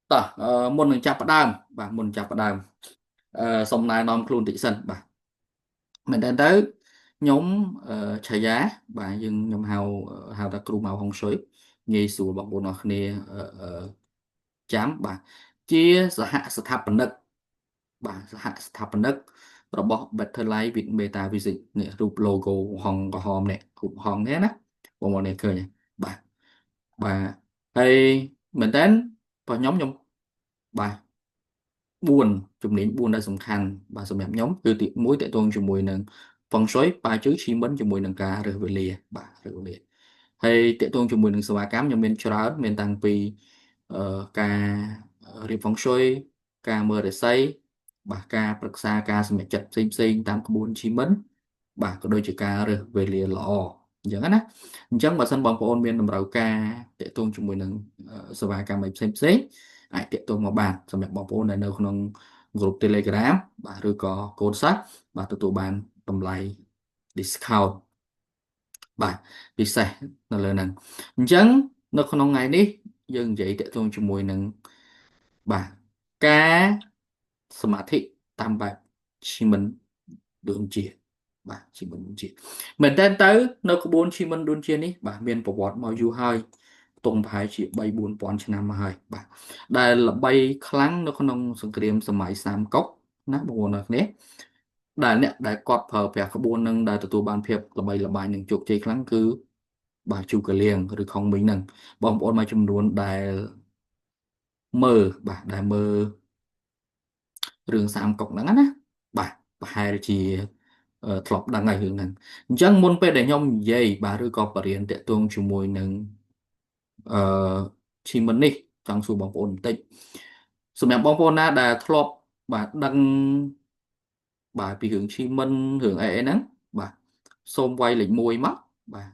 tỏ môn đừng chạp đàm và môn chạp đàm xong nay nom luôn thị sân bà mình đến tới nhóm trả giá bà nhưng nhóm hào hào ta kêu màu hồng suối nghe sủa bằng bộ nó nè chám bà chia xã hạ xã tháp bẩn đất bà xã hạ xã tháp bẩn đất rồi bỏ Better Life Việt Meta Visit nè rụp logo hồng có hòm nè rụp hòm nè nè bộ môn này cười nhỉ bà hay mình đến vào nhóm nhóm bà buồn chụp đến buồn đã sòng khăn bà sòng mẹp nhóm từ tiệm mối tại tuần chụp mùi nâng phòng xoáy ba chữ chi mấn chụp mùi nâng cá rồi về lìa bà rồi về lìa hay tại tuần chụp mùi nâng sờ cám nhóm bên cho đó bên tăng pi ca riêng phòng xoáy ca mơ để xây bà ca bậc xa ca sòng mẹp chặt xinh tam có buồn chi mấn bà có đôi chữ ca rồi về lìa lọ chẳng á chẳng bà sân bóng của ôn bên đồng đầu ca tại tuần chụp mùi nâng sờ cám mẹp xinh ai tiện tôi mà bàn xong mẹ bỏ vô nàyនៅក្នុង group Telegram បាទឬក៏កូនសាច់បាទទទួលបានតម្លៃ discount បាទពិសេសនៅលើហ្នឹងអញ្ចឹងនៅក្នុងថ្ងៃនេះយើងនិយាយតាក់ទងជាមួយនឹងបាទការសមាធិតាមបែបឈីមិនឌួនជាបាទឈីមិនឌួនជាមែនតើទៅនៅក្បួនឈីមិនឌួនជានេះបាទមានប្រវត្តិមកយូរហើយខ្ទង់ប្រហែលជា3 4,000ឆ្នាំមកហើយបាទដែលល្បីខ្លាំងនៅក្នុងសង្គ្រាមសម័យសាមកុកណាបងប្អូនអរគ្នាដែលអ្នកដែលគាត់ប្រើប្រាស់ក្បួននឹងដែលទទួលបានភាពល្បីល្បាញនិងជោគជ័យខ្លាំងគឺបាទជូកលៀងឬខុងមីងហ្នឹងបងប្អូនមួយចំនួនដែលមើលបាទដែលមើលរឿងសាមកុកហ្នឹងណាបាទប្រហែលជាធ្លាប់ដឹងហើយរឿងហ្នឹងអញ្ចឹងមុនពេលដែលខ្ញុំនិយាយបាទឬក៏បរៀនតាក់ទងជាមួយនឹងអឺឈីមិននេះចង់សួរបងប្អូនបន្តិចសម្រាប់បងប្អូនណាដែលធ្លាប់បាទដឹងបាទពីរឿងឈីមិនរឿងអីអីហ្នឹងបាទសូមវាយលេខ1មកបាទ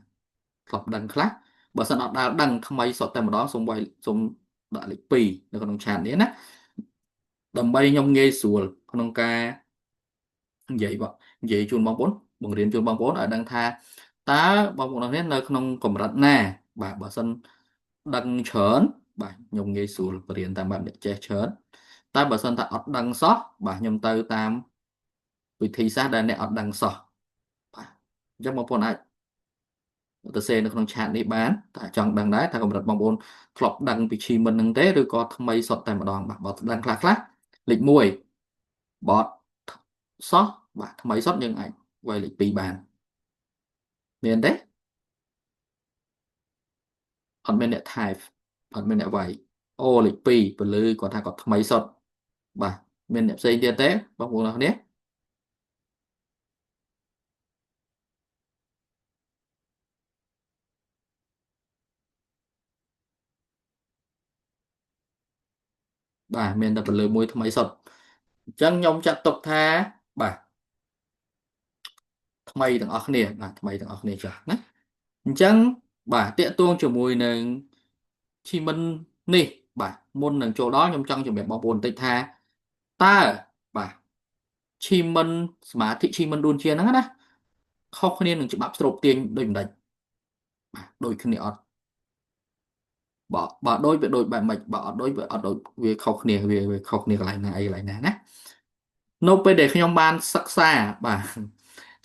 ធ្លាប់ដឹងខ្លះបើសិនអត់ដែលដឹងថ្មីសុទ្ធតែម្ដងសូមវាយសូមដាក់លេខ2នៅក្នុងឆាតនេះណាដើម្បីខ្ញុំងាយស្រួលក្នុងការនិយាយបងនិយាយជូនបងប្អូនបង្រៀនជូនបងប្អូនឲ្យដឹងថាតើបងប្អូននេះនៅក្នុងកម្រិតណាបាទបើសិនដឹងច្រើនបាទខ្ញុំងាយស្រួលបរៀនតាមបែបអ្នកចេះច្រើនតែបើសិនថាអត់ដឹងសោះបាទខ្ញុំទៅតាមវិធីសាស្ត្រដែលអ្នកអត់ដឹងសោះបាទអញ្ចឹងបងប្អូនអាចទៅសេនៅក្នុងឆាតនេះបានតែចង់ដឹងដែរថាកម្រិតបងប្អូនធ្លាប់ដឹងពីឈីមិននឹងទេឬក៏ថ្មីសុទ្ធតែម្ដងបាទបើដឹងខ្លះលេខ1បតសោះបាទថ្មីសុទ្ធយើងអាចវាយលេខ2បានមានទេអត់មានអ្នកថែបអត់មានអ្នកវាយអូលេខ2ពលឺគាត់ថាគាត់ថ្មីសុទ្ធបាទមានអ្នកផ្សេងទៀតទេបងប្អូនអរគ្នាបាទមានតែពលឺមួយថ្មីសុទ្ធអញ្ចឹងខ្ញុំចាត់ទុកថាបាទថ្មីទាំងអស់គ្នាបាទថ្មីទាំងអស់គ្នាចាស់ណាអញ្ចឹងបាទតាក់ទងជាមួយនឹងឈីមិននេះបាទមុននឹងចូលដល់ខ្ញុំចង់ជំរាបបងប្អូនបន្តិចថាតើបាទឈីមិនសមាធិឈីមិនដួនជាហ្នឹងណាខុសគ្នានឹងច្បាប់ស្រូបទាញដូចម្ដេចបាទដូចគ្នាអត់បើដូចវាដូចបែបម៉េចបើអត់ដូចវាអត់ដូចវាខុសគ្នាវាខុសគ្នាកន្លែងណាអីកន្លែងណាណានៅពេលដែលខ្ញុំបានសិក្សាបាទ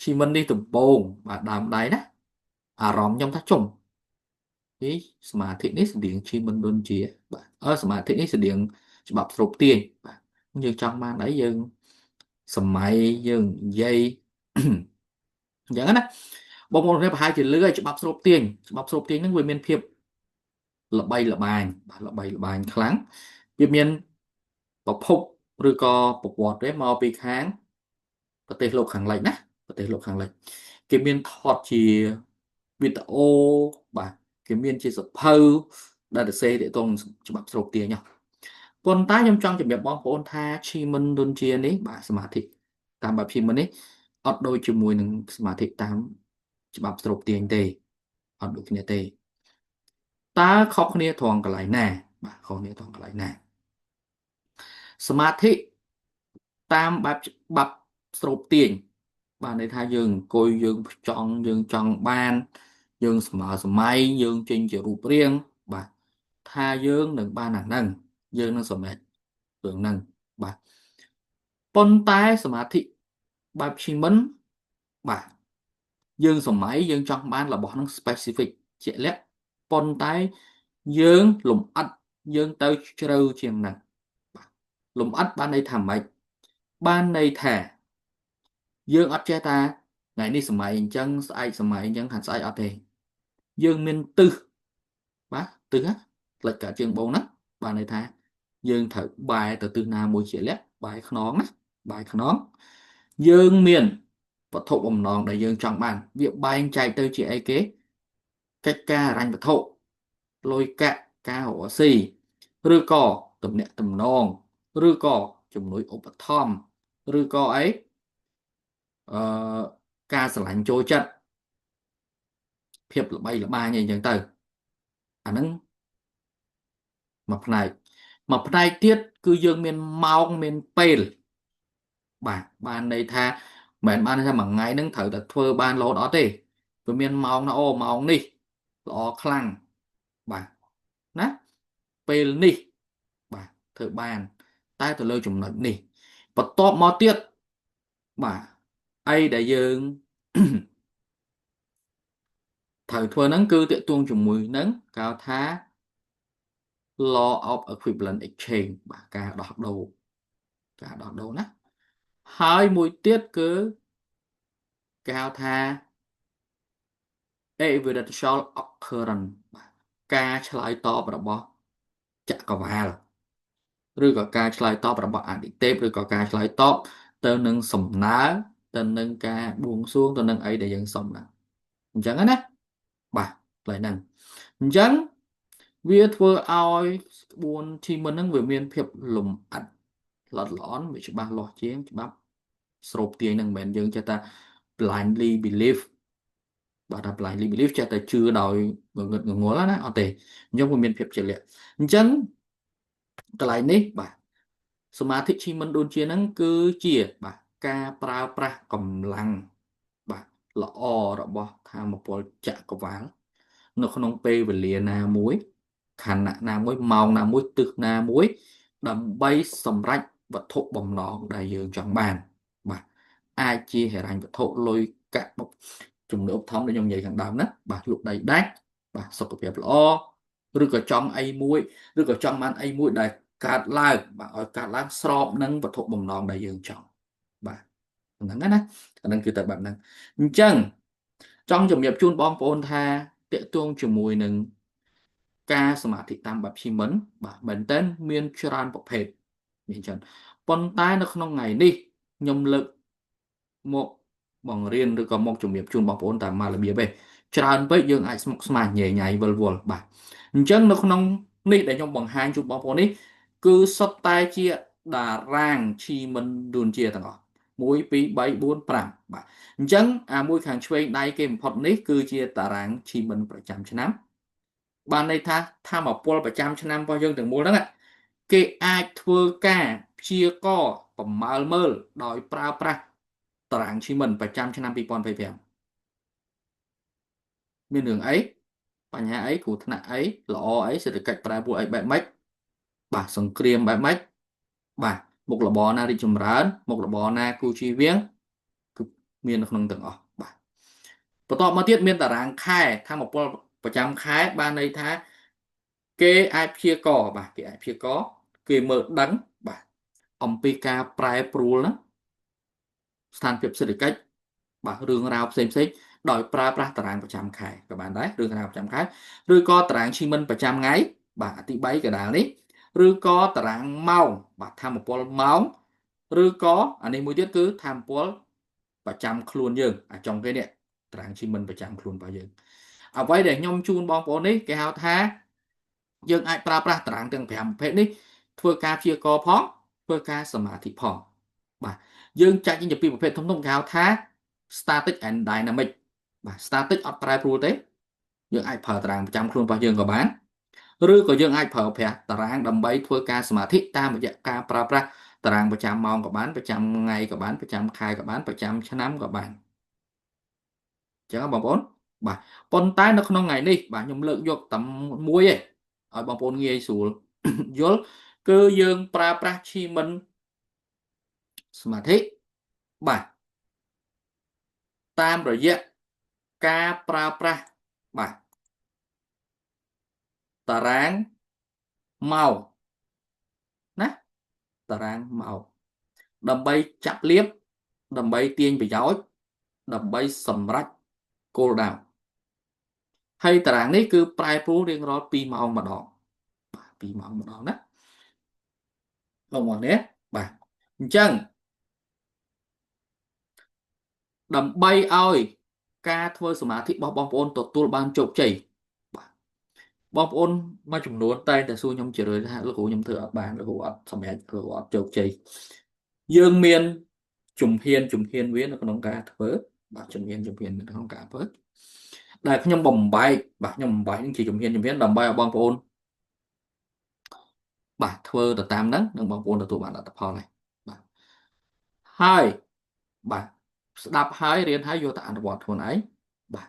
ឈីមិននេះដំបូងបាទដើមដៃណាអារម្មណ៍ខ្ញុំថាចុំនេះសមាធិនេះស្តៀងឈីមិនឌុនជាបាទសមាធិនេះស្តៀងច្បាប់ស្រូបទាញបាទយើងចង់បានអីយើងសម័យយើងនិយាយអញ្ចឹងណាបងប្អូនគ្នាប្រហែលជាលឺឲ្យច្បាប់ស្រូបទាញច្បាប់ស្រូបទាញហ្នឹងវាមានភាពល្បីល្បាញបាទល្បីល្បាញខ្លាំងវាមានប្រភពឬក៏ប្រវត្តិទេមកពីខាងប្រទេសលោកខាងលិចណាប្រទេសលោកខាងលិចគេមានថតជាវីដេអូបាទគេមានជាសភៅដែលសរសេរទាក់ទងច្បាប់ស្រូបទាញហ៎ប៉ុន្តែខ្ញុំចង់ជម្រាបបងប្អូនថាឈីមិនឌុនជានេះបាទសមាធិតាមបែបឈីមិននេះអត់ដូចជាមួយនឹងសមាធិតាមច្បាប់ស្រូបទាញទេអត់ដូចគ្នាទេតើខុសគ្នាត្រង់កន្លែងណាបាទខុសគ្នាត្រង់កន្លែងណាសមាធិតាមបែបច្បាប់ស្រូបទាញបាទន័យថាយើងអង្គុយយើងចង់បានយើងស្មើសម័យយើងចេញជារូបរាងបាទថាយើងនឹងបានអាហ្នឹង dương nó sầm mệt tưởng năng bà pon tai sma thị bà chỉ mấn bà dương sầm máy dương trong ban là bỏ nó specific chị lẽ pon tai dương lùm ắt dương tới trâu chiềng nè lùm ắt ban đây thảm mạch ban đây thẻ dương ắt che ta ngày đi sầm máy chân sai sầm máy chân thành sai ở đây dương minh tư bác tư á lệch cả trường bầu nát ban đây thà dương thử bài từ từ nào mùi chỉ lẽ bài nón á bài nón dương miền vật thụ bầm nòn để dương chọn bàn việc bài anh chạy tới chị ấy kế cách ca ranh vật thụ lôi cạ ca hổ xì rư cò tầm nẹ tầm non rư cò chùm núi ốp thom rư cò ấy ca sả lạnh trôi chất phiệp là bay là ba như chẳng từ anh nâng mập này tiết cứ dương miền mau miền pel ban đây tha mẹ ban tha mà ngày nâng thử đặt thơ ban lỗ đó tê với miền mau nó ô mau đi lọ khăn bà nè pel đi bà thử bàn tay thử lơ chùm nặng đi và top mò tiết bà ai đại dương thử thua nắng cư tiện tuông chùm mùi nắng cao thá law of equivalent exchange bà cả đọt đầu nè hai mùi tiết cứ cao tha evidential occurrence ការឆ្លើយតបរបស់ចក្រវាឡឬក៏ការឆ្លើយតបរបស់អឌិទេពឬក៏ការឆ្លើយតបទៅនឹងសំណើទៅនឹងការបួងសួងទៅនឹងអីដែលយើងសុំណាអញ្ចឹងណាបាទកន្លែងហ្នឹងអញ្ចឹងវាធ្វើឲ្យក្បួនធីមិនហ្នឹងវាមានភាពលំអិតល្អិតល្អន់វាច្បាស់លាស់ជាងច្បាប់ស្រូបទាញហ្នឹងមិនមែនយើងចេះតែ blindly believe បាទថា blindly believe ចេះតែជឿដោយងងឹតងងល់ណាអត់ទេអញ្ចឹងវាមានភាពជាក់លាក់អញ្ចឹងកន្លែងនេះបាទសមាធិឈីមិនដូចជាហ្នឹងគឺជាបាទការប្រើប្រាស់កម្លាំងបាទល្អរបស់ធម៌ពលចក្រវាឡនៅក្នុងពេលវេលាណាមួយខណៈណាមួយម៉ោងណាមួយទិសណាមួយដើម្បីសម្រេចវត្ថុបំណងដែលយើងចង់បានបាទអាចជាហិរញ្ញវត្ថុលុយកាក់ជំនួបធំដូចខ្ញុំនិយាយខាងដើមណាបាទលក់ដីដាច់បាទសុខភាពល្អឬក៏ចង់អីមួយឬក៏ចង់បានអីមួយដែលកើតឡើងបាទឲ្យកើតឡើងស្របនឹងវត្ថុបំណងដែលយើងចង់បាទហ្នឹងណាអាហ្នឹងគឺតែបែបហ្នឹងអញ្ចឹងចង់ជំរាបជូនបងប្អូនថាតកតួងជាមួយនឹងការសមាធិតាមបែបឈីមិនបាទមែនតើមានច្រើនប្រភេទមានច្រើនប៉ុន្តែនៅក្នុងថ្ងៃនេះខ្ញុំលើកមកបង្រៀនឬក៏មកជំរាបជូនបងប្អូនតាមមករបៀបឯងច្រើនពេកយើងអាចស្មុគស្មាញញ៉ៃញ៉ៃវិលវល់បាទអញ្ចឹងនៅក្នុងនេះដែលខ្ញុំបង្ហាញជូនបងប្អូននេះគឺសុទ្ធតែជាតារាងឈីមិនឌួនជាទាំងអស់1 2 3 4 5បាទអញ្ចឹងអាមួយខាងឆ្វេងដៃគេបំផុតនេះគឺជាតារាងឈីមិនប្រចាំឆ្នាំបានន័យថាធម្មពលប្រចាំឆ្នាំរបស់យើងទាំងមូលហ្នឹងគេអាចធ្វើការព្យាករណ៍ប្រមាលមើលដោយប្រើប្រាស់តារាងឈីមិនប្រចាំឆ្នាំ2025មានរឿងអីបញ្ហាអីគ្រោះថ្នាក់អីល្អអីសេដ្ឋកិច្ចប្រែប្រួលអីបែបម៉េចបាទសង្គ្រាមបែបម៉េចបាទមុខរបរណារីកចម្រើនមុខរបរណាគូជិះវៀងគឺមាននៅក្នុងទាំងអស់បាទបន្តមកទៀតមានតារាងខែធម្មពលប្រចាំខែបានន័យថាគេអាចព្យាករណ៍បាទគេអាចព្យាករណ៍គេមើលដឹងបាទអំពីការប្រែប្រួលណាស្ថានភាពសេដ្ឋកិច្ចបាទរឿងរ៉ាវផ្សេងដោយប្រើប្រាស់តារាងប្រចាំខែក៏បានដែររឿងរ៉ាវប្រចាំខែឬក៏តារាងឈីមិនប្រចាំថ្ងៃបាទអតិ3កដាលនេះឬក៏តារាងម៉ោងបាទធម្មពលម៉ោងឬក៏អានេះមួយទៀតគឺធម្មពលប្រចាំខ្លួនយើងអាចុងគេនេះតារាងឈីមិនប្រចាំខ្លួនរបស់យើងអ្វីដែលខ្ញុំជូនបងប្អូននេះគេហៅថាយើងអាចប្រើប្រាស់តារាងទាំង5ប្រភេទនេះធ្វើការព្យាករណ៍ផងធ្វើការសមាធិផងបាទយើងចាត់ជាពីរប្រភេទធំៗគេហៅថា static and dynamic បាទ static អត់ប្រែប្រួលទេយើងអាចប្រើតារាងប្រចាំខ្លួនរបស់យើងក៏បានឬក៏យើងអាចប្រើប្រាស់តារាងដើម្បីធ្វើការសមាធិតាមរយៈការប្រើប្រាស់តារាងប្រចាំម៉ោងក៏បានប្រចាំថ្ងៃក៏បានប្រចាំខែក៏បានប្រចាំឆ្នាំក៏បានអញ្ចឹងបងប្អូនបាទប៉ុន្តែនៅក្នុងថ្ងៃនេះបាទខ្ញុំលើកយកតែមួយឯងឲ្យបងប្អូនងាយស្រួលយល់ គឺយើងប្រើប្រាស់ឈីមិនសមាធិបាទតាមរយៈការប្រើប្រាស់បាទតារាងម៉ោងណាតារាងម៉ោងដើម្បីចាប់លៀបដើម្បីទាញប្រយោជន៍ដើម្បីសម្រេចគោលដៅហើយតារាងនេះគឺប្រែប្រួលរៀងរាល់2ម៉ោងម្ដងបាទ2ម៉ោងម្ដងណាបងប្អូននេះបាទអញ្ចឹងដើម្បីឲ្យការធ្វើសមាធិរបស់បងប្អូនទទួលបានជោគជ័យបាទបងប្អូនមួយចំនួនតែងតែសួរខ្ញុំជារឿយថាលោកគ្រូខ្ញុំធ្វើអត់បានលោកគ្រូអត់សម្រេចលោកគ្រូអត់ជោគជ័យយើងមានជំហានវានៅក្នុងការធ្វើបាទជំហាននៅក្នុងការធ្វើដែលខ្ញុំបំបែកបាទខ្ញុំបំបែកនឹងជាជំហានដើម្បីឲ្យបងប្អូនបាទធ្វើទៅតាមហ្នឹងនឹងបងប្អូនទទួលបានលទ្ធផលហើយបាទហើយបាទស្ដាប់ហើយរៀនហើយយកទៅអនុវត្តខ្លួនឯងបាទ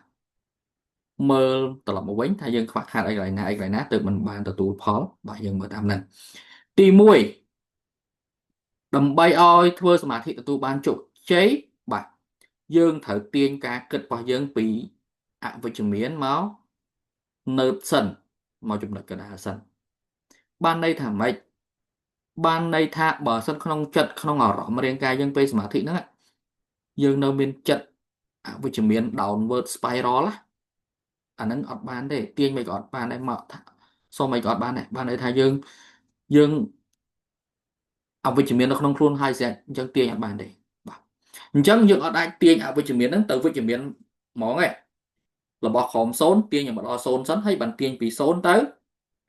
មើលត្រឡប់មកវិញថាយើងខ្វះខាតអីកន្លែងណាទើបមិនបានទទួលផលបាទយើងមើលតាមហ្នឹងទី1ដើម្បីឲ្យធ្វើសមាធិទទួលបានជោគជ័យបាទយើងត្រូវទាញការគិតរបស់យើងពីអវិជ្ជមានមកនៅសិនមកចំណុចកណ្ដាលសិនបានន័យថាម៉េចបានន័យថាបើសិនក្នុងចិត្តក្នុងអារម្មណ៍រាងកាយយើងពេលសមាធិហ្នឹងយើងនៅមានចិត្តអវិជ្ជមាន downward spiral អាហ្នឹងអត់បានទេទាញមិនក៏អត់បានដែរមកថាសុំមិនក៏អត់បានដែរបានន័យថាយើងអវិជ្ជមាននៅក្នុងខ្លួនហើយស្អាតអញ្ចឹងទាញអត់បានទេបាទអញ្ចឹងយើងអត់អាចទាញអវិជ្ជមានហ្នឹងទៅវិជ្ជមានហ្មងទេរបស់ក្រោម0ទាញមកដល់0សិនហើយបានទាញពី0ទៅ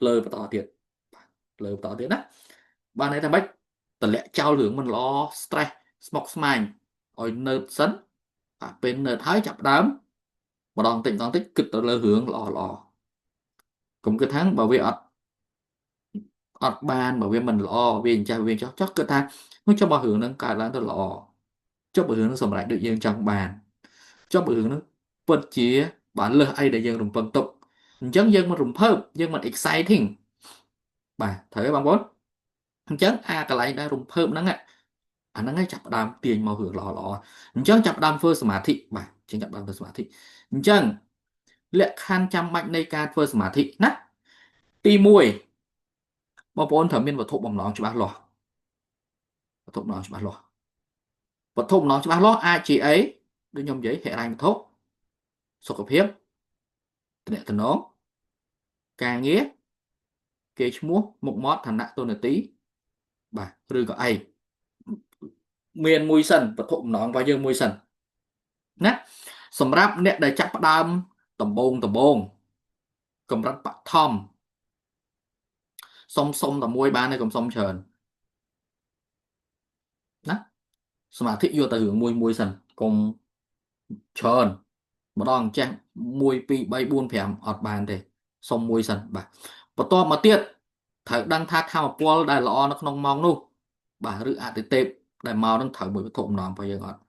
លើបន្តទៀតលើបន្តទៀតណាបានន័យថាម៉េចតម្លាក់ចោលរឿងមិនល្អ stress ស្មុគស្មាញឲ្យនៅសិនបាទពេលនៅហើយចាប់ដើមម្ដងតិចគិតទៅលើរឿងល្អកុំគិតថាបើវាអត់បានបើវាមិនល្អវាអញ្ចឹងវាចោះគិតថានោះចុះបើរឿងហ្នឹងកើតឡើងទៅល្អចុះបើរឿងហ្នឹងសម្រេចដូចយើងចង់បានចុះបើរឿងហ្នឹងពិតជាបានលើសអីដែលយើងរំពឹងទុកអញ្ចឹងយើងមិនរំភើបយើងមិន exciting បាទត្រូវទេបងប្អូនអញ្ចឹងអាកន្លែងដែលរំភើបហ្នឹងអាហ្នឹងឯងចាប់ផ្ដើមទាញមករឿងល្អអញ្ចឹងចាប់ផ្ដើមធ្វើសមាធិបាទជាងចាប់ផ្ដើមធ្វើសមាធិអញ្ចឹងលក្ខខណ្ឌចាំបាច់នៃការធ្វើសមាធិណាទី1បងប្អូនត្រូវមានវត្ថុបំណងច្បាស់លាស់វត្ថុបំណងច្បាស់លាស់វត្ថុបំណងច្បាស់លាស់អាចជាអីដូចខ្ញុំនិយាយហិរញ្ញវត្ថុសុខភាពទំនាក់ទំនងការងារកេរ្តិ៍ឈ្មោះមុខមាត់ឋានៈតួនាទីបាទឬក៏ឯកមានមួយសិនវត្ថុបំណងរបស់យើងមួយសិនណាសម្រាប់អ្នកដែលចាប់ផ្ដើមដំបូងកម្រិតបឋមសុំតែមួយបានទេកុំសុំច្រើនណាសមាធិយកតែរឿងមួយសិនកុំច្រើនម្ដងចេះ1 2 3 4 5អត់បានទេសុំមួយសិនបាទបន្ទាប់មកទៀតត្រូវដឹងថាធម៌ពលដែលល្អនៅក្នុងម៉ោងនោះបាទឬអតិទេពដែលមកនឹងត្រូវមួយវត្ថុបំណងរបស់យើងអត់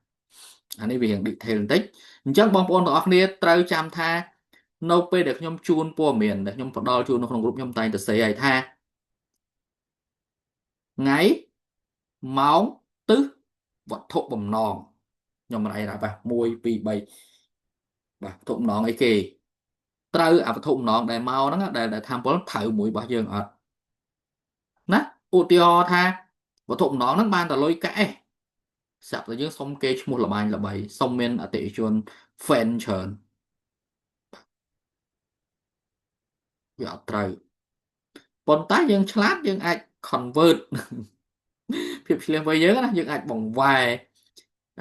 អានេះវារៀង detail បន្តិចអញ្ចឹងបងប្អូនទាំងអស់គ្នាត្រូវចាំថានៅពេលដែលខ្ញុំជូនព័ត៌មានដែលខ្ញុំផ្ដល់ជូននៅក្នុងក្រុមខ្ញុំតែងតែសេឲ្យថាថ្ងៃម៉ោងទិសវត្ថុបំណងខ្ញុំរ៉ៃរាប់បាទ1 2 3បាទវត្ថុបំណងអីគេត្រូវអាវត្ថុបំណងដែលមកហ្នឹងដែលថាពលត្រូវមួយរបស់យើងអត់ណាឧទាហរណ៍ថាវត្ថុបំណងហ្នឹងបានតែលុយកែស្រាប់តែយើងសុំគេឈ្មោះលបាញ់ល្បីសុំមានអតិថិជន fan ច្រើនវាអត់ត្រូវប៉ុន្តែយើងឆ្លាតយើងអាច convert ភាពឆ្លៀសវៃយើងណាយើងអាចបង្វែរ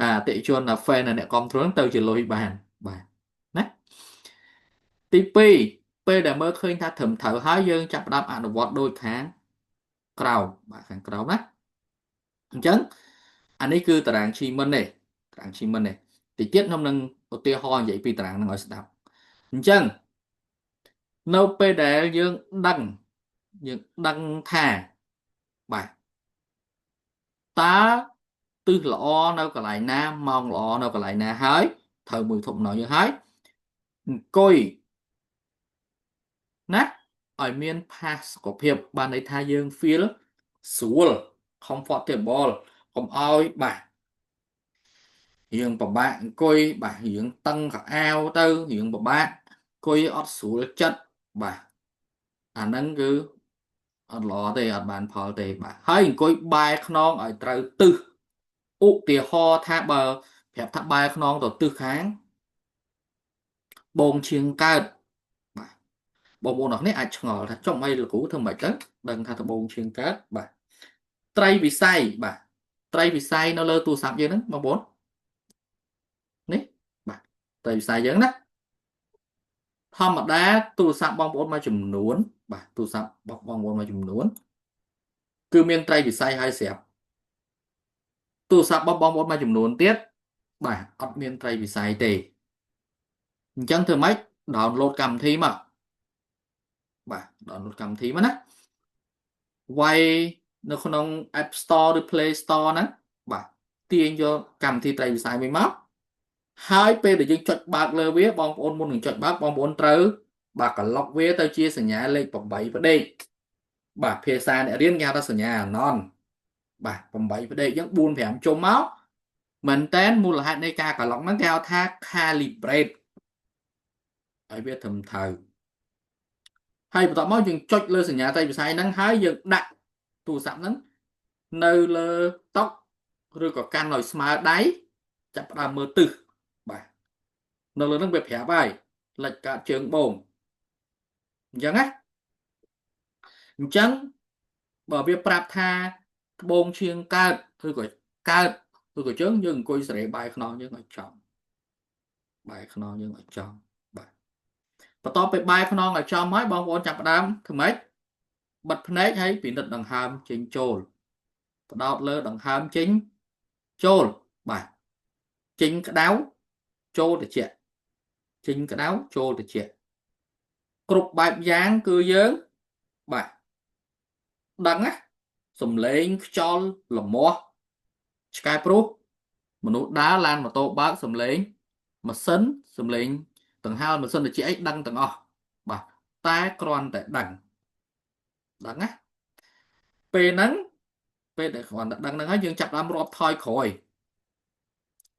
អតិថិជន fan អ្នកគ្រប់គ្រងទៅជាលុយបានបាទណាទី2ពេលដែលមើលឃើញថាត្រឹមត្រូវហើយយើងចាប់ផ្ដើមអនុវត្តដូចខាងក្រោមបាទខាងក្រោមណាអញ្ចឹងអានេះគឺតារាង achievement ទេតារាង achievement ទេតិចទៀតខ្ញុំនឹងឧទាហរណ៍និយាយពីតារាងហ្នឹងឲ្យស្ដាប់អញ្ចឹងនៅពេលដែលយើងដឹងថាបាទតើទិសល្អនៅកន្លែងណាម៉ោងល្អនៅកន្លែងណាហើយត្រូវមួយធំណោយើងហើយអង្គុយណាឲ្យមានផាសុកភាពបានន័យថាយើង feel ស្រួល comfortable កុំឲ្យបាទរឿងពិបាកអង្គុយបាទរឿងតឹងកៅអៅទៅរឿងពិបាកអង្គុយអត់ស្រួលចិត្តបាទអាហ្នឹងគឺអត់ល្អទេអត់បានផលទេបាទហើយអង្គុយបែរខ្នងឲ្យត្រូវទិសឧទាហរណ៍ថាបើប្រាប់ថាបែរខ្នងទៅទិសខាងបងឈៀងកើតបាទបងប្អូនអរគ្នាអាចឆ្ងល់ថាចុះអីលោកគ្រូធ្វើម៉េចទៅដឹងថាត្បូងឈៀងកើតបាទត្រីវិស័យបាទត្រីវិស័យនៅលើទូរស័ព្ទយើងហ្នឹងបងប្អូននេះបាទត្រីវិស័យយើងណាធម្មតាទូរស័ព្ទបងប្អូនមួយចំនួនបាទទូរស័ព្ទបងប្អូនមួយចំនួនគឺមានត្រីវិស័យហើយស្រាប់ទូរស័ព្ទបងប្អូនមួយចំនួនទៀតបាទអត់មានត្រីវិស័យទេអញ្ចឹងធ្វើម៉េច download កម្មវិធីមកបាទ download កម្មវិធីមកណាវាយនៅក្នុង App Store ឬ Play Store ហ្នឹងបាទទាញយកកម្មវិធីត្រីវិស័យមួយមកហើយពេលដែលយើងចុចបើកលើវាបងប្អូនមុននឹងចុចបើកបងប្អូនត្រូវបាទក្លុកវាទៅជាសញ្ញាលេខ8ផ្ដេកបាទភាសាអ្នករៀនគេហៅថាសញ្ញាអាណនបាទ8ផ្ដេកអញ្ចឹង4 5ជុំមកមែនតែនមូលហេតុនៃការក្លុកហ្នឹងគេហៅថា calibrate ឲ្យវាត្រឹមត្រូវហើយបន្ទាប់មកយើងចុចលើសញ្ញាត្រីវិស័យហ្នឹងហើយយើងដាក់ទូរស័ព្ទហ្នឹងនៅលើតុឬក៏កាន់ឲ្យស្មើដៃចាប់ផ្ដើមមើលទិសបាទនៅលើហ្នឹងវាប្រាប់ហើយលេចកើតជើងបងអញ្ចឹងណាអញ្ចឹងបើវាប្រាប់ថាត្បូងឈៀងកើតឬក៏កើតឬក៏ជើងយើងអង្គុយសេរីបាយខ្នងយើងឲ្យចំបាយខ្នងយើងឲ្យចំបាទបន្ទាប់ពីបាយខ្នងឲ្យចំហើយបងប្អូនចាប់ផ្ដើមធ្វើម៉េចបិទភ្នែកហើយពិនិត្យដង្ហើមចេញចូលផ្ដោតលើដង្ហើមចេញចូលបាទចេញក្តៅចូលត្រជាក់ចេញក្តៅចូលត្រជាក់គ្រប់បែបយ៉ាងគឺយើងបាទដឹងណាសំឡេងខ្យល់លមាស់ឆ្កែព្រុសមនុស្សដើរឡានម៉ូតូបើកសំឡេងម៉ាស៊ីនសំឡេងដង្ហើមម៉ាស៊ីនត្រជាក់អីដឹងទាំងអស់បាទតែគ្រាន់តែដឹងណាពេលហ្នឹងពេលដែលគ្រាន់តែដឹងហ្នឹងហើយយើងចាប់ដើមរាប់ថយក្រោយ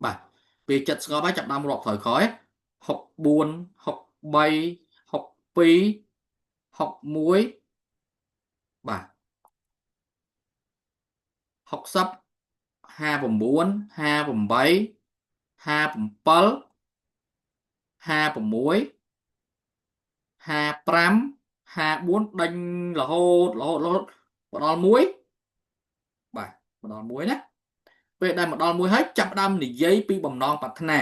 បាទពេលចិត្តស្ងប់ហើយចាប់ដើមរាប់ថយក្រោយ64 63 62 61បាទ60 59 58 57 56 55 54ដេញរហូតមកដល់1បាទមកដល់1ណាពេលដែលមកដល់1ហើយចាប់ផ្ដើមនិយាយពីបំណងប្រាថ្នា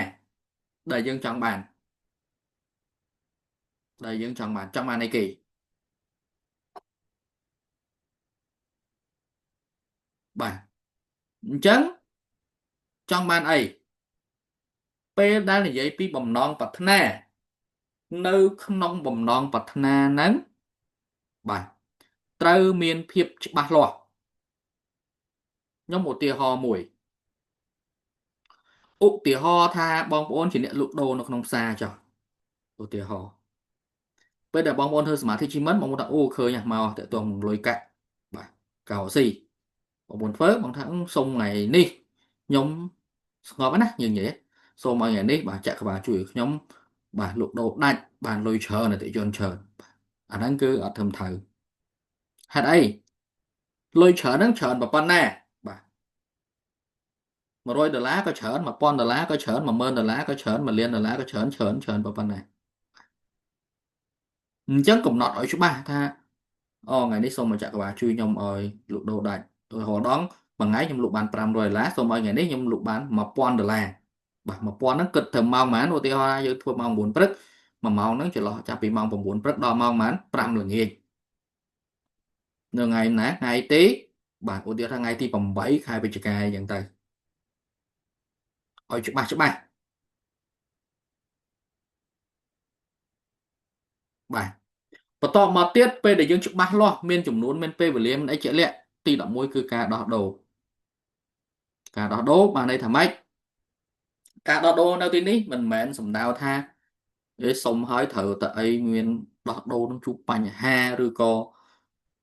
ដែលយើងចង់បានចង់បានអីគេបាទអញ្ចឹងចង់បានអីពេលដែលនិយាយពីបំណងប្រាថ្នានៅក្នុងបំណងប្រាថ្នាហ្នឹងបាទត្រូវមានភាពច្បាស់លាស់ខ្ញុំឧទាហរណ៍មួយឧទាហរណ៍ថាបងប្អូនជាអ្នកលក់ដូរនៅក្នុងផ្សារចុះឧទាហរណ៍ពេលដែលបងប្អូនធ្វើសមាធិជីមិនបងប្អូនថាអូឃើញមកតើតងលុយកាក់បាទកោស៊ីបងប្អូនធ្វើបងថាសុំថ្ងៃនេះខ្ញុំស្ងប់ណាយើងនិយាយសូមឲ្យថ្ងៃនេះបាទចក្រវាលជួយខ្ញុំបាទលក់ដូរដាច់បានលុយច្រើនអតិថិជនច្រើនអាហ្នឹងគឺអត់ត្រឹមត្រូវហេតុអីលុយច្រើនហ្នឹងច្រើនប៉ុណ្ណាបាទ$100ក៏ច្រើន$1000ក៏ច្រើន$10000ក៏ច្រើន$1,000,000ក៏ច្រើនប៉ុណ្ណាអញ្ចឹងកំណត់ឲ្យច្បាស់ថាអូថ្ងៃនេះសូមមកចក្រវាលជួយខ្ញុំឲ្យលក់ដូរដាច់ឧទាហរណ៍ដងមួយថ្ងៃខ្ញុំលក់បាន$500សូមឲ្យថ្ងៃនេះខ្ញុំលក់បាន$1000បាទ1000ហ្នឹងគិតត្រឹមម៉ោងប៉ុន្មានឧទាហរណ៍ថាយើងធ្វើម៉ោង9ព្រឹក1ម៉ោងហ្នឹងចន្លោះចាប់ពីម៉ោង9ព្រឹកដល់ម៉ោងប៉ុន្មាន5ល្ងាចនៅថ្ងៃណាថ្ងៃទីបាទឧទាហរណ៍ថាថ្ងៃទី8ខែវិច្ឆិកាអញ្ចឹងទៅឲ្យច្បាស់បាទបន្តមកទៀតពេលដែលយើងច្បាស់លាស់មានចំនួនមានពេលវេលាមានអីជាក់លាក់ទី11គឺការដោះដូរបានន័យថាម៉េចការដោះដូរនៅទីនេះមិនមែនសំដៅថាសុំឲ្យត្រូវតែអីមានដោះដូរនឹងជួបបញ្ហាឬក៏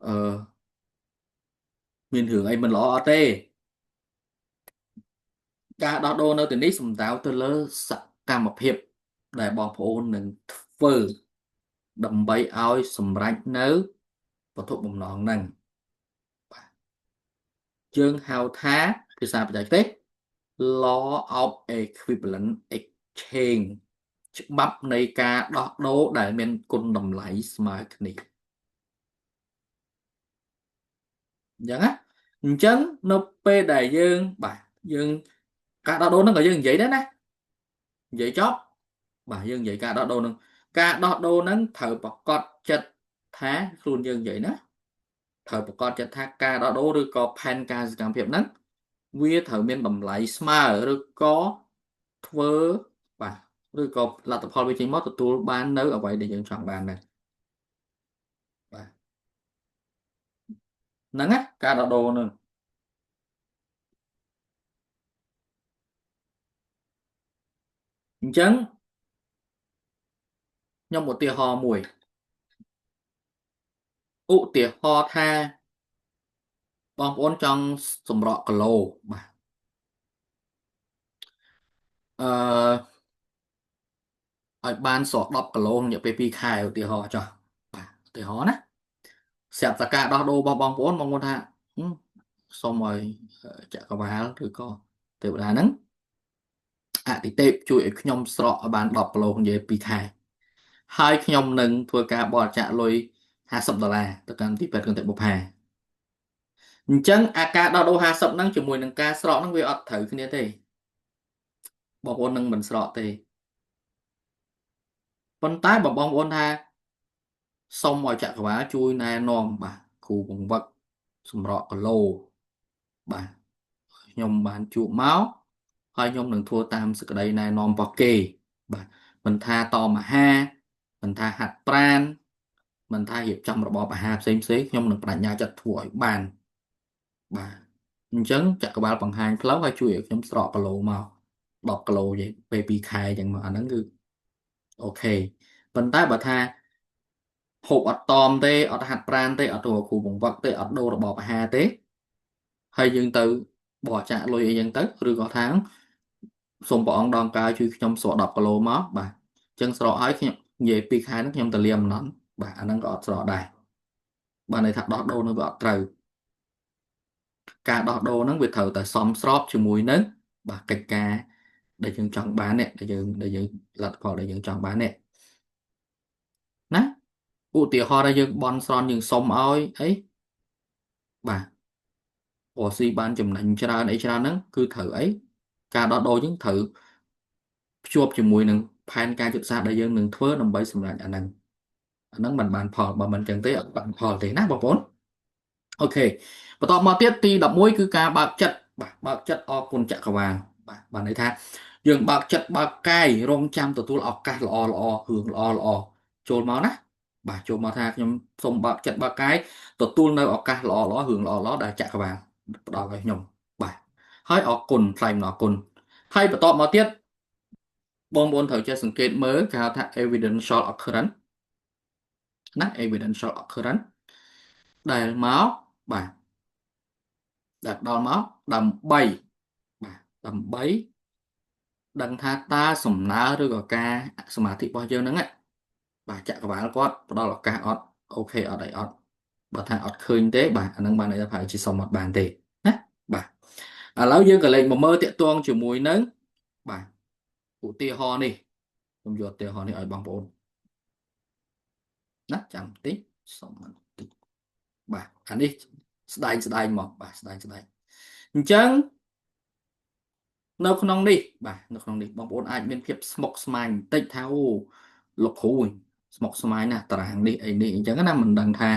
អឺ មានរឿងអីមិនល្អអត់ទេការដោះដូរនៅទីនេះសំដៅទៅលើសកម្មភាពដែលបងប្អូននឹងធ្វើដើម្បីឲ្យសម្រេចនៅវត្ថុបំណងហ្នឹងយើងហៅថាភាសាបច្ចេកទេស law of equivalent exchange ច្បាប់នៃការដោះដូរដែលមានគុណតម្លៃស្មើគ្នាអញ្ចឹងណាអញ្ចឹងនៅពេលដែលយើងបាទយើងការដោះដូរហ្នឹងក៏យើងនិយាយដែរណានិយាយចប់បាទយើងនិយាយការដោះដូរហ្នឹងការដោះដូរហ្នឹងត្រូវប្រកាសចិត្តថាខ្លួនយើងនិយាយណាត្រូវប្រកាសចិត្តថាការដោះដូរឬក៏ផែនការសកម្មភាពហ្នឹងវាត្រូវមានតម្លៃស្មើឬក៏ធ្វើបាទឬក៏លទ្ធផលវាចេញមកទទួលបាននៅអ្វីដែលយើងចង់បានដែរបាទហ្នឹងណាការដោះដូរហ្នឹងអញ្ចឹងខ្ញុំឧទាហរណ៍មួយឧទាហរណ៍ថាបងប្អូនចង់សម្រក់គីឡូបាទអឺឲ្យបានស្រក10គីឡូក្នុងរយៈពេល2ខែឧទាហរណ៍ចុះបាទឧទាហរណ៍ណាស្រាប់តែការដោះដូររបស់បងប្អូនថាហឹមសូមឲ្យចក្រវាលឬក៏ទេវតាហ្នឹងអតិទេពជួយឲ្យខ្ញុំស្រកឲ្យបាន10គីឡូក្នុងរយៈពេល2ខែហើយខ្ញុំនឹងធ្វើការបរិច្ចាគលុយ$50ទៅកាន់ទីពេទ្យគន្ធបុប្ផាអញ្ចឹងអាការដោះដូរ50ហ្នឹងជាមួយនឹងការស្រកហ្នឹងវាអត់ត្រូវគ្នាទេបងប្អូននឹងមិនស្រកទេប៉ុន្តែបើបងប្អូនថាសុំឲ្យចក្រវាលជួយណែនាំបាទគ្រូបង្វឹកសម្រក់គីឡូបាទខ្ញុំបានជួបមកហើយខ្ញុំនឹងធ្វើតាមសេចក្តីណែនាំរបស់គេបាទមិនថាតមអាហារមិនថាហាត់ប្រាណមិនថារៀបចំរបបអាហារផ្សេងខ្ញុំនឹងបដិញ្ញាចិត្តធ្វើឲ្យបានបាទអញ្ចឹងចក្រវាលបង្ហាញផ្លូវហើយជួយឲ្យខ្ញុំស្រកគីឡូមក10គីឡូយេពេល2ខែអញ្ចឹងមកអាហ្នឹងគឺអូខេប៉ុន្តែបើថាហូបអត់តមទេអត់ហាត់ប្រាណទេអត់ទៅគ្រូបង្វឹកទេអត់ដូររបបអាហារទេហើយយើងទៅបរិច្ចាគលុយអីចឹងទៅឬក៏ថាសូមព្រះអង្គដងកើជួយខ្ញុំស្រក10គីឡូមកបាទអញ្ចឹងស្រកឲ្យខ្ញុំនិយាយ2ខែហ្នឹងខ្ញុំទៅលាអំណន់បាទអាហ្នឹងក៏អត់ស្រកដែរបាទន័យថាដោះដូរនឹងវាអត់ត្រូវការដោះដូរហ្នឹងវាត្រូវតែសមស្របជាមួយនឹងបាទកិច្ចការដែលយើងចង់បាននេះដែលយើងលទ្ធផលដែលយើងចង់បាននេះណាឧទាហរណ៍ថាយើងបន់ស្រន់យើងសុំឲ្យអីបាទរកស៊ីបានចំណេញច្រើនអីច្រើនហ្នឹងគឺត្រូវអីការដោះដូរយើងត្រូវភ្ជាប់ជាមួយនឹងផែនការយុទ្ធសាស្ត្រដែលយើងនឹងធ្វើដើម្បីសម្រេចអាហ្នឹងมันបានផលបើមិនចឹងទេអត់បានផលទេណាបងប្អូនអូខេបន្តមកទៀតទី11គឺការបើកចិត្តបាទបើកចិត្តអរគុណចក្រវាលបាទបានន័យថាយើងបើកចិត្តបើកកាយរងចាំទទួលឱកាសល្អល្អរឿងល្អល្អចូលមកណាបាទចូលមកថាខ្ញុំសូមបើកចិត្តបើកកាយទទួលនៅឱកាសល្អល្អរឿងល្អល្អដែលចក្រវាលផ្ដល់ឲ្យខ្ញុំបាទហើយអរគុណថ្លែងអំណរគុណហើយបន្តមកទៀតបងប្អូនត្រូវចេះសង្កេតមើលគេហៅថា evidential occurrence ណា evidential occurrence ដែលមកបាទដែលដល់មកដើម្បីបាទដើម្បីដឹងថាតើសំណើឬក៏ការសមាធិរបស់យើងហ្នឹងបាទចក្រវាលគាត់ផ្ដល់ឱកាសអត់អូខេអត់អីអត់បើថាអត់ឃើញទេបាទអាហ្នឹងបានន័យថាប្រហែលជាសុំអត់បានទេណាបាទឥឡូវយើងក៏លេខមកមើលតាក់ទងជាមួយនឹងបាទឧទាហរណ៍នេះខ្ញុំយកឧទាហរណ៍នេះឲ្យបងប្អូនណាចាំតិចសុំបន្តិចបាទអានេះស្ដែងមកបាទស្ដែងអញ្ចឹងនៅក្នុងនេះបាទនៅក្នុងនេះបងប្អូនអាចមានភាពស្មុគស្មាញបន្តិចថាអូលោកគ្រូស្មុគស្មាញណាស់តារាងនេះអីនេះអញ្ចឹងណាមិនដឹងថា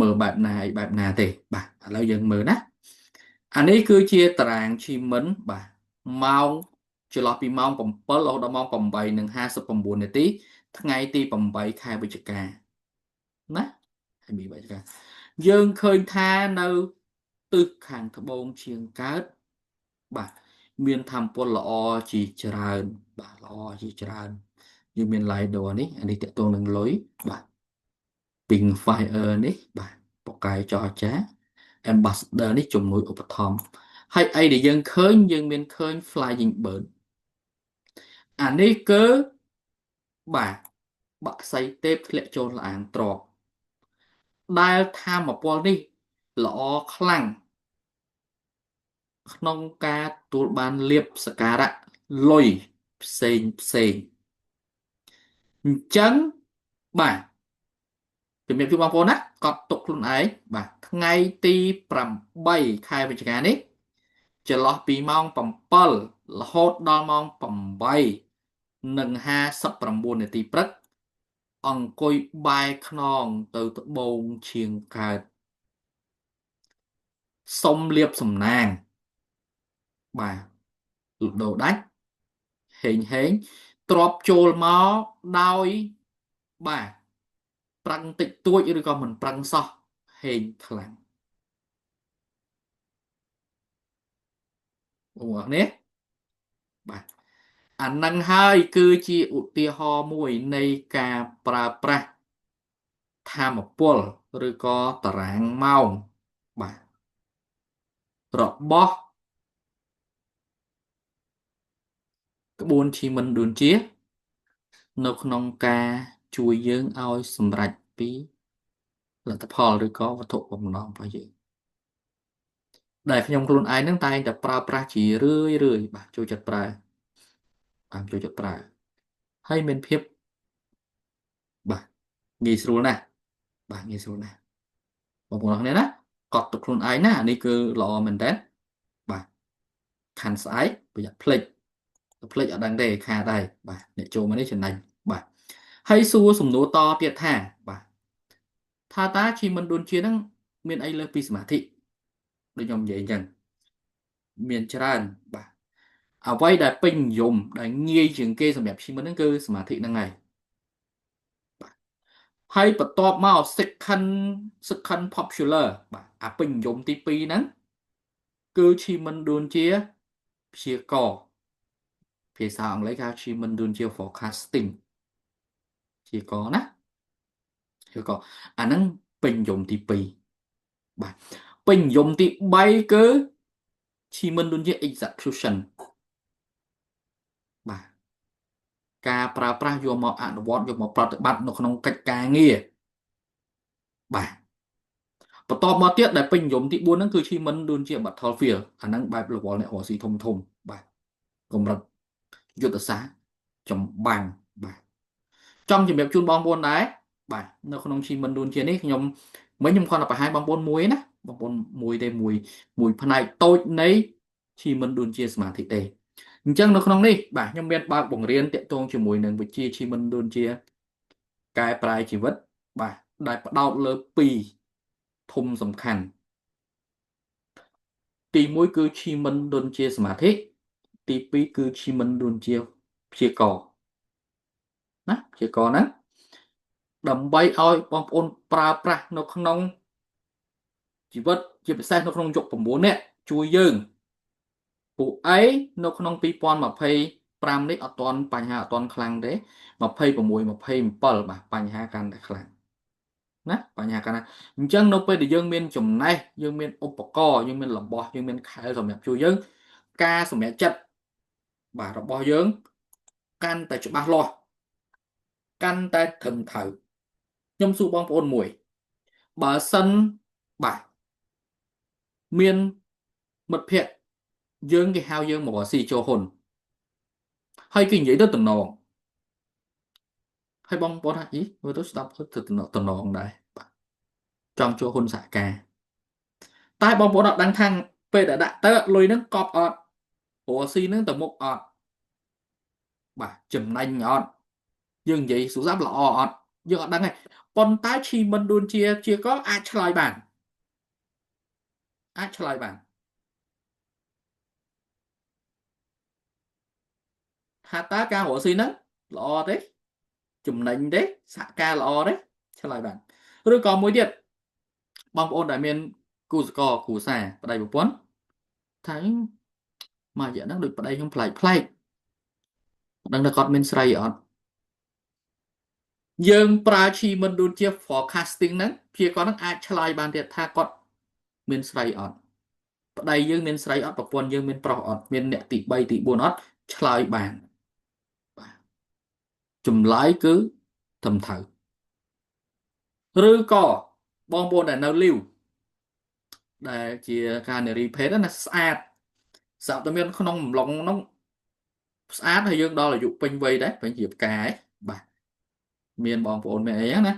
មើលបែបណាអីបែបណាទេបាទឥឡូវយើងមើលណាអានេះគឺជាតារាង achievement បាទម៉ោងចន្លោះពីម៉ោង7រហូតដល់ម៉ោង8:59នាទីថ្ងៃទី8ខែវិច្ឆិកាណាហើយមានវិច្ឆិកាយើងឃើញថានៅទិសខាងត្បូងជាងកើតបាទមានធម៌ពលល្អជាច្រើនបាទល្អជាច្រើនយើងមាន Lido នេះអានេះតកតងនឹងលុយបាទ Pink Fire នេះបាទពូកែចរចា ambassador នេះជំនួយឧបត្ថម្ភហើយអីដែលយើងឃើញមានឃើញ flying bird អានេះគឺបាទបក្សីទេពធ្លាក់ចូលលាងទ្រព្យដែលថាមពលនេះល្អខ្លាំងក្នុងការទទួលបានលៀបសក្ការៈលុយផ្សេងអញ្ចឹងបាទជំរាបជូនបងប្អូនណាកត់ទុកខ្លួនឯងបាទថ្ងៃទី8ខែវិច្ឆិកានេះចន្លោះពីម៉ោង7រហូតដល់ម៉ោង8:59 នាទីព្រឹកអង្គុយបែរខ្នងទៅត្បូងឈៀងកើតសុំលៀបសំណាងបាទលុបដោដាច់ហេងទ្របចូលមកដោយបាទប្រឹងតិចតួចឬក៏មិនប្រឹងសោះហេងខ្លាំងបងប្អូននេះបាទអានឹងហើយគឺជាឧទាហរណ៍មួយនៃការប្រើប្រាស់ថាមពលឬក៏តារាងម៉ោងបាទរបស់ក្បួនឈីមិនឌួនជានៅក្នុងការជួយយើងឲ្យសម្រេចពីលទ្ធផលឬក៏វត្ថុបំណងរបស់យើងដែលខ្ញុំខ្លួនឯងនឹងតែងតែប្រើប្រាស់ជារឿយបាទចូលចិត្តប្រើបាទចូលចិត្តប្រើហើយមានភាពបាទងាយស្រួលណាស់បាទងាយស្រួលណាស់បងប្អូនគ្នាណាកត់ទុកខ្លួនឯងណានេះគឺល្អមែនតើបាទខាន់ស្អែកប្រយ័ត្នភ្លេចអត់ដឹងទេខាតដែរបាទអ្នកចូលមកនេះចំណេញបាទហើយសួរសំណួរតទៀតថាបាទថាតើជីមិនឌួនជានឹងមានអីលើសពីសមាធិដូចខ្ញុំនិយាយអញ្ចឹងមានច្រើនបាទអ្វីដែលពេញនិយមដែលងាយជាងគេសម្រាប់ជីមិនហ្នឹងគឺសមាធិហ្នឹងហើយហើយបន្ទាប់មក second popular បាទអាពេញនិយមទី2ហ្នឹងគឺឈីមិនឌួនជាព្យាករណ៍ភាសាអង់គ្លេសគេហៅឈីមិនឌួនជា forecasting ព្យាករណ៍ណាព្យាករណ៍អាហ្នឹងពេញនិយមទី2បាទពេញនិយមទី3គឺឈីមិនឌួនជា execution បាទការប្រើប្រាស់យកមកអនុវត្តយកមកប្រតិបត្តិនៅក្នុងកិច្ចការងារបាទបន្តមកទៀតដែលពេញនិយមទី4ហ្នឹងគឺឈីមិនឌួនជា battlefield អាហ្នឹងបែបរវល់អ្នករស់ស៊ីធំបាទកម្រិតយុទ្ធសាស្ត្រចម្បាំងបាទចង់ជំរាបជូនបងប្អូនដែរបាទនៅក្នុងឈីមិនឌួនជានេះខ្ញុំគ្រាន់តែបង្ហាញបងប្អូនមួយណាបងប្អូនមួយផ្នែកតូចនៃឈីមិនឌួនជាសមាធិទេអញ្ចឹងនៅក្នុងនេះបាទខ្ញុំមានបើកបង្រៀនតាក់ទងជាមួយនឹងវិជ្ជាឈីមិនឌួនជាកែប្រែជីវិតបាទដែលផ្ដោតលើ2ធំសំខាន់ទី1គឺឈីមិនឌុនជាសមាធិទី2គឺឈីមិនឌុនជាព្យាករណ៍ណាព្យាករណ៍ហ្នឹងដើម្បីឲ្យបងប្អូនប្រើប្រាស់នៅក្នុងជីវិតជាពិសេសនៅក្នុងយុគ9នេះជួយយើងពួកអីនៅក្នុង2025នេះអត់ទាន់បញ្ហាអត់ទាន់ខ្លាំងទេ26 27បាទបញ្ហាកាន់តែខ្លាំងណាបញ្ហាកាន់តែអញ្ចឹងនៅពេលដែលយើងមានចំណេះយើងមានឧបករណ៍យើងមានរបស់យើងមានខែលសម្រាប់ជួយយើងការសម្រេចចិត្តបាទរបស់យើងកាន់តែច្បាស់លាស់កាន់តែត្រឹមត្រូវខ្ញុំសួរបងប្អូនមួយបើសិនបាទមានមិត្តភ័ក្តិយើងគេហៅយើងមកស៊ីចូលហ៊ុនហើយគេនិយាយទៅតំណងហើយបងប្អូនថាអីមើលទៅស្ដាប់ទៅតំណងដែរបាទចង់ចូលហ៊ុនសហការតែបងប្អូនអត់ដឹងថាពេលដែលដាក់ទៅលុយហ្នឹងកប់អត់ព្រោះស៊ីហ្នឹងទៅមុខអត់បាទចំណេញអត់យើងនិយាយសួរសាប់ល្អអត់យើងអត់ដឹងទេប៉ុន្តែឈីមិនឌួនជាក៏អាចឆ្លើយបានថាតើការរស់ស៊ីហ្នឹងល្អទេចំណេញទេសហការល្អទេឆ្លើយបានឬក៏មួយទៀតបងប្អូនដែលមានគូសកលគ្រួសារប្តីប្រពន្ធថាមករយៈហ្នឹងដូចប្តីខ្ញុំប្លែកដឹងថាគាត់មានស្រីអត់យើងប្រើឈីមិនឌួនជា forecasting ហ្នឹងព្យាករណ៍ហ្នឹងអាចឆ្លើយបានទៀតថាគាត់ មានស្រីអត់ប្តីយើងមានស្រីអត់ប្រពន្ធយើងមានប្រុសអត់មានអ្នកទី3ទី4អត់ឆ្លើយបានបាទចម្លើយគឺត្រឹមត្រូវឬក៏បងប្អូនដែលនៅលីវដែលជាការនារីភេទណាស្អាតស្រាប់តែមានក្នុងអំឡុងនោះស្អាតហើយយើងដល់អាយុពេញវ័យដែរពេញជាផ្កាយបាទមានបងប្អូនមានអីហ្នឹងណា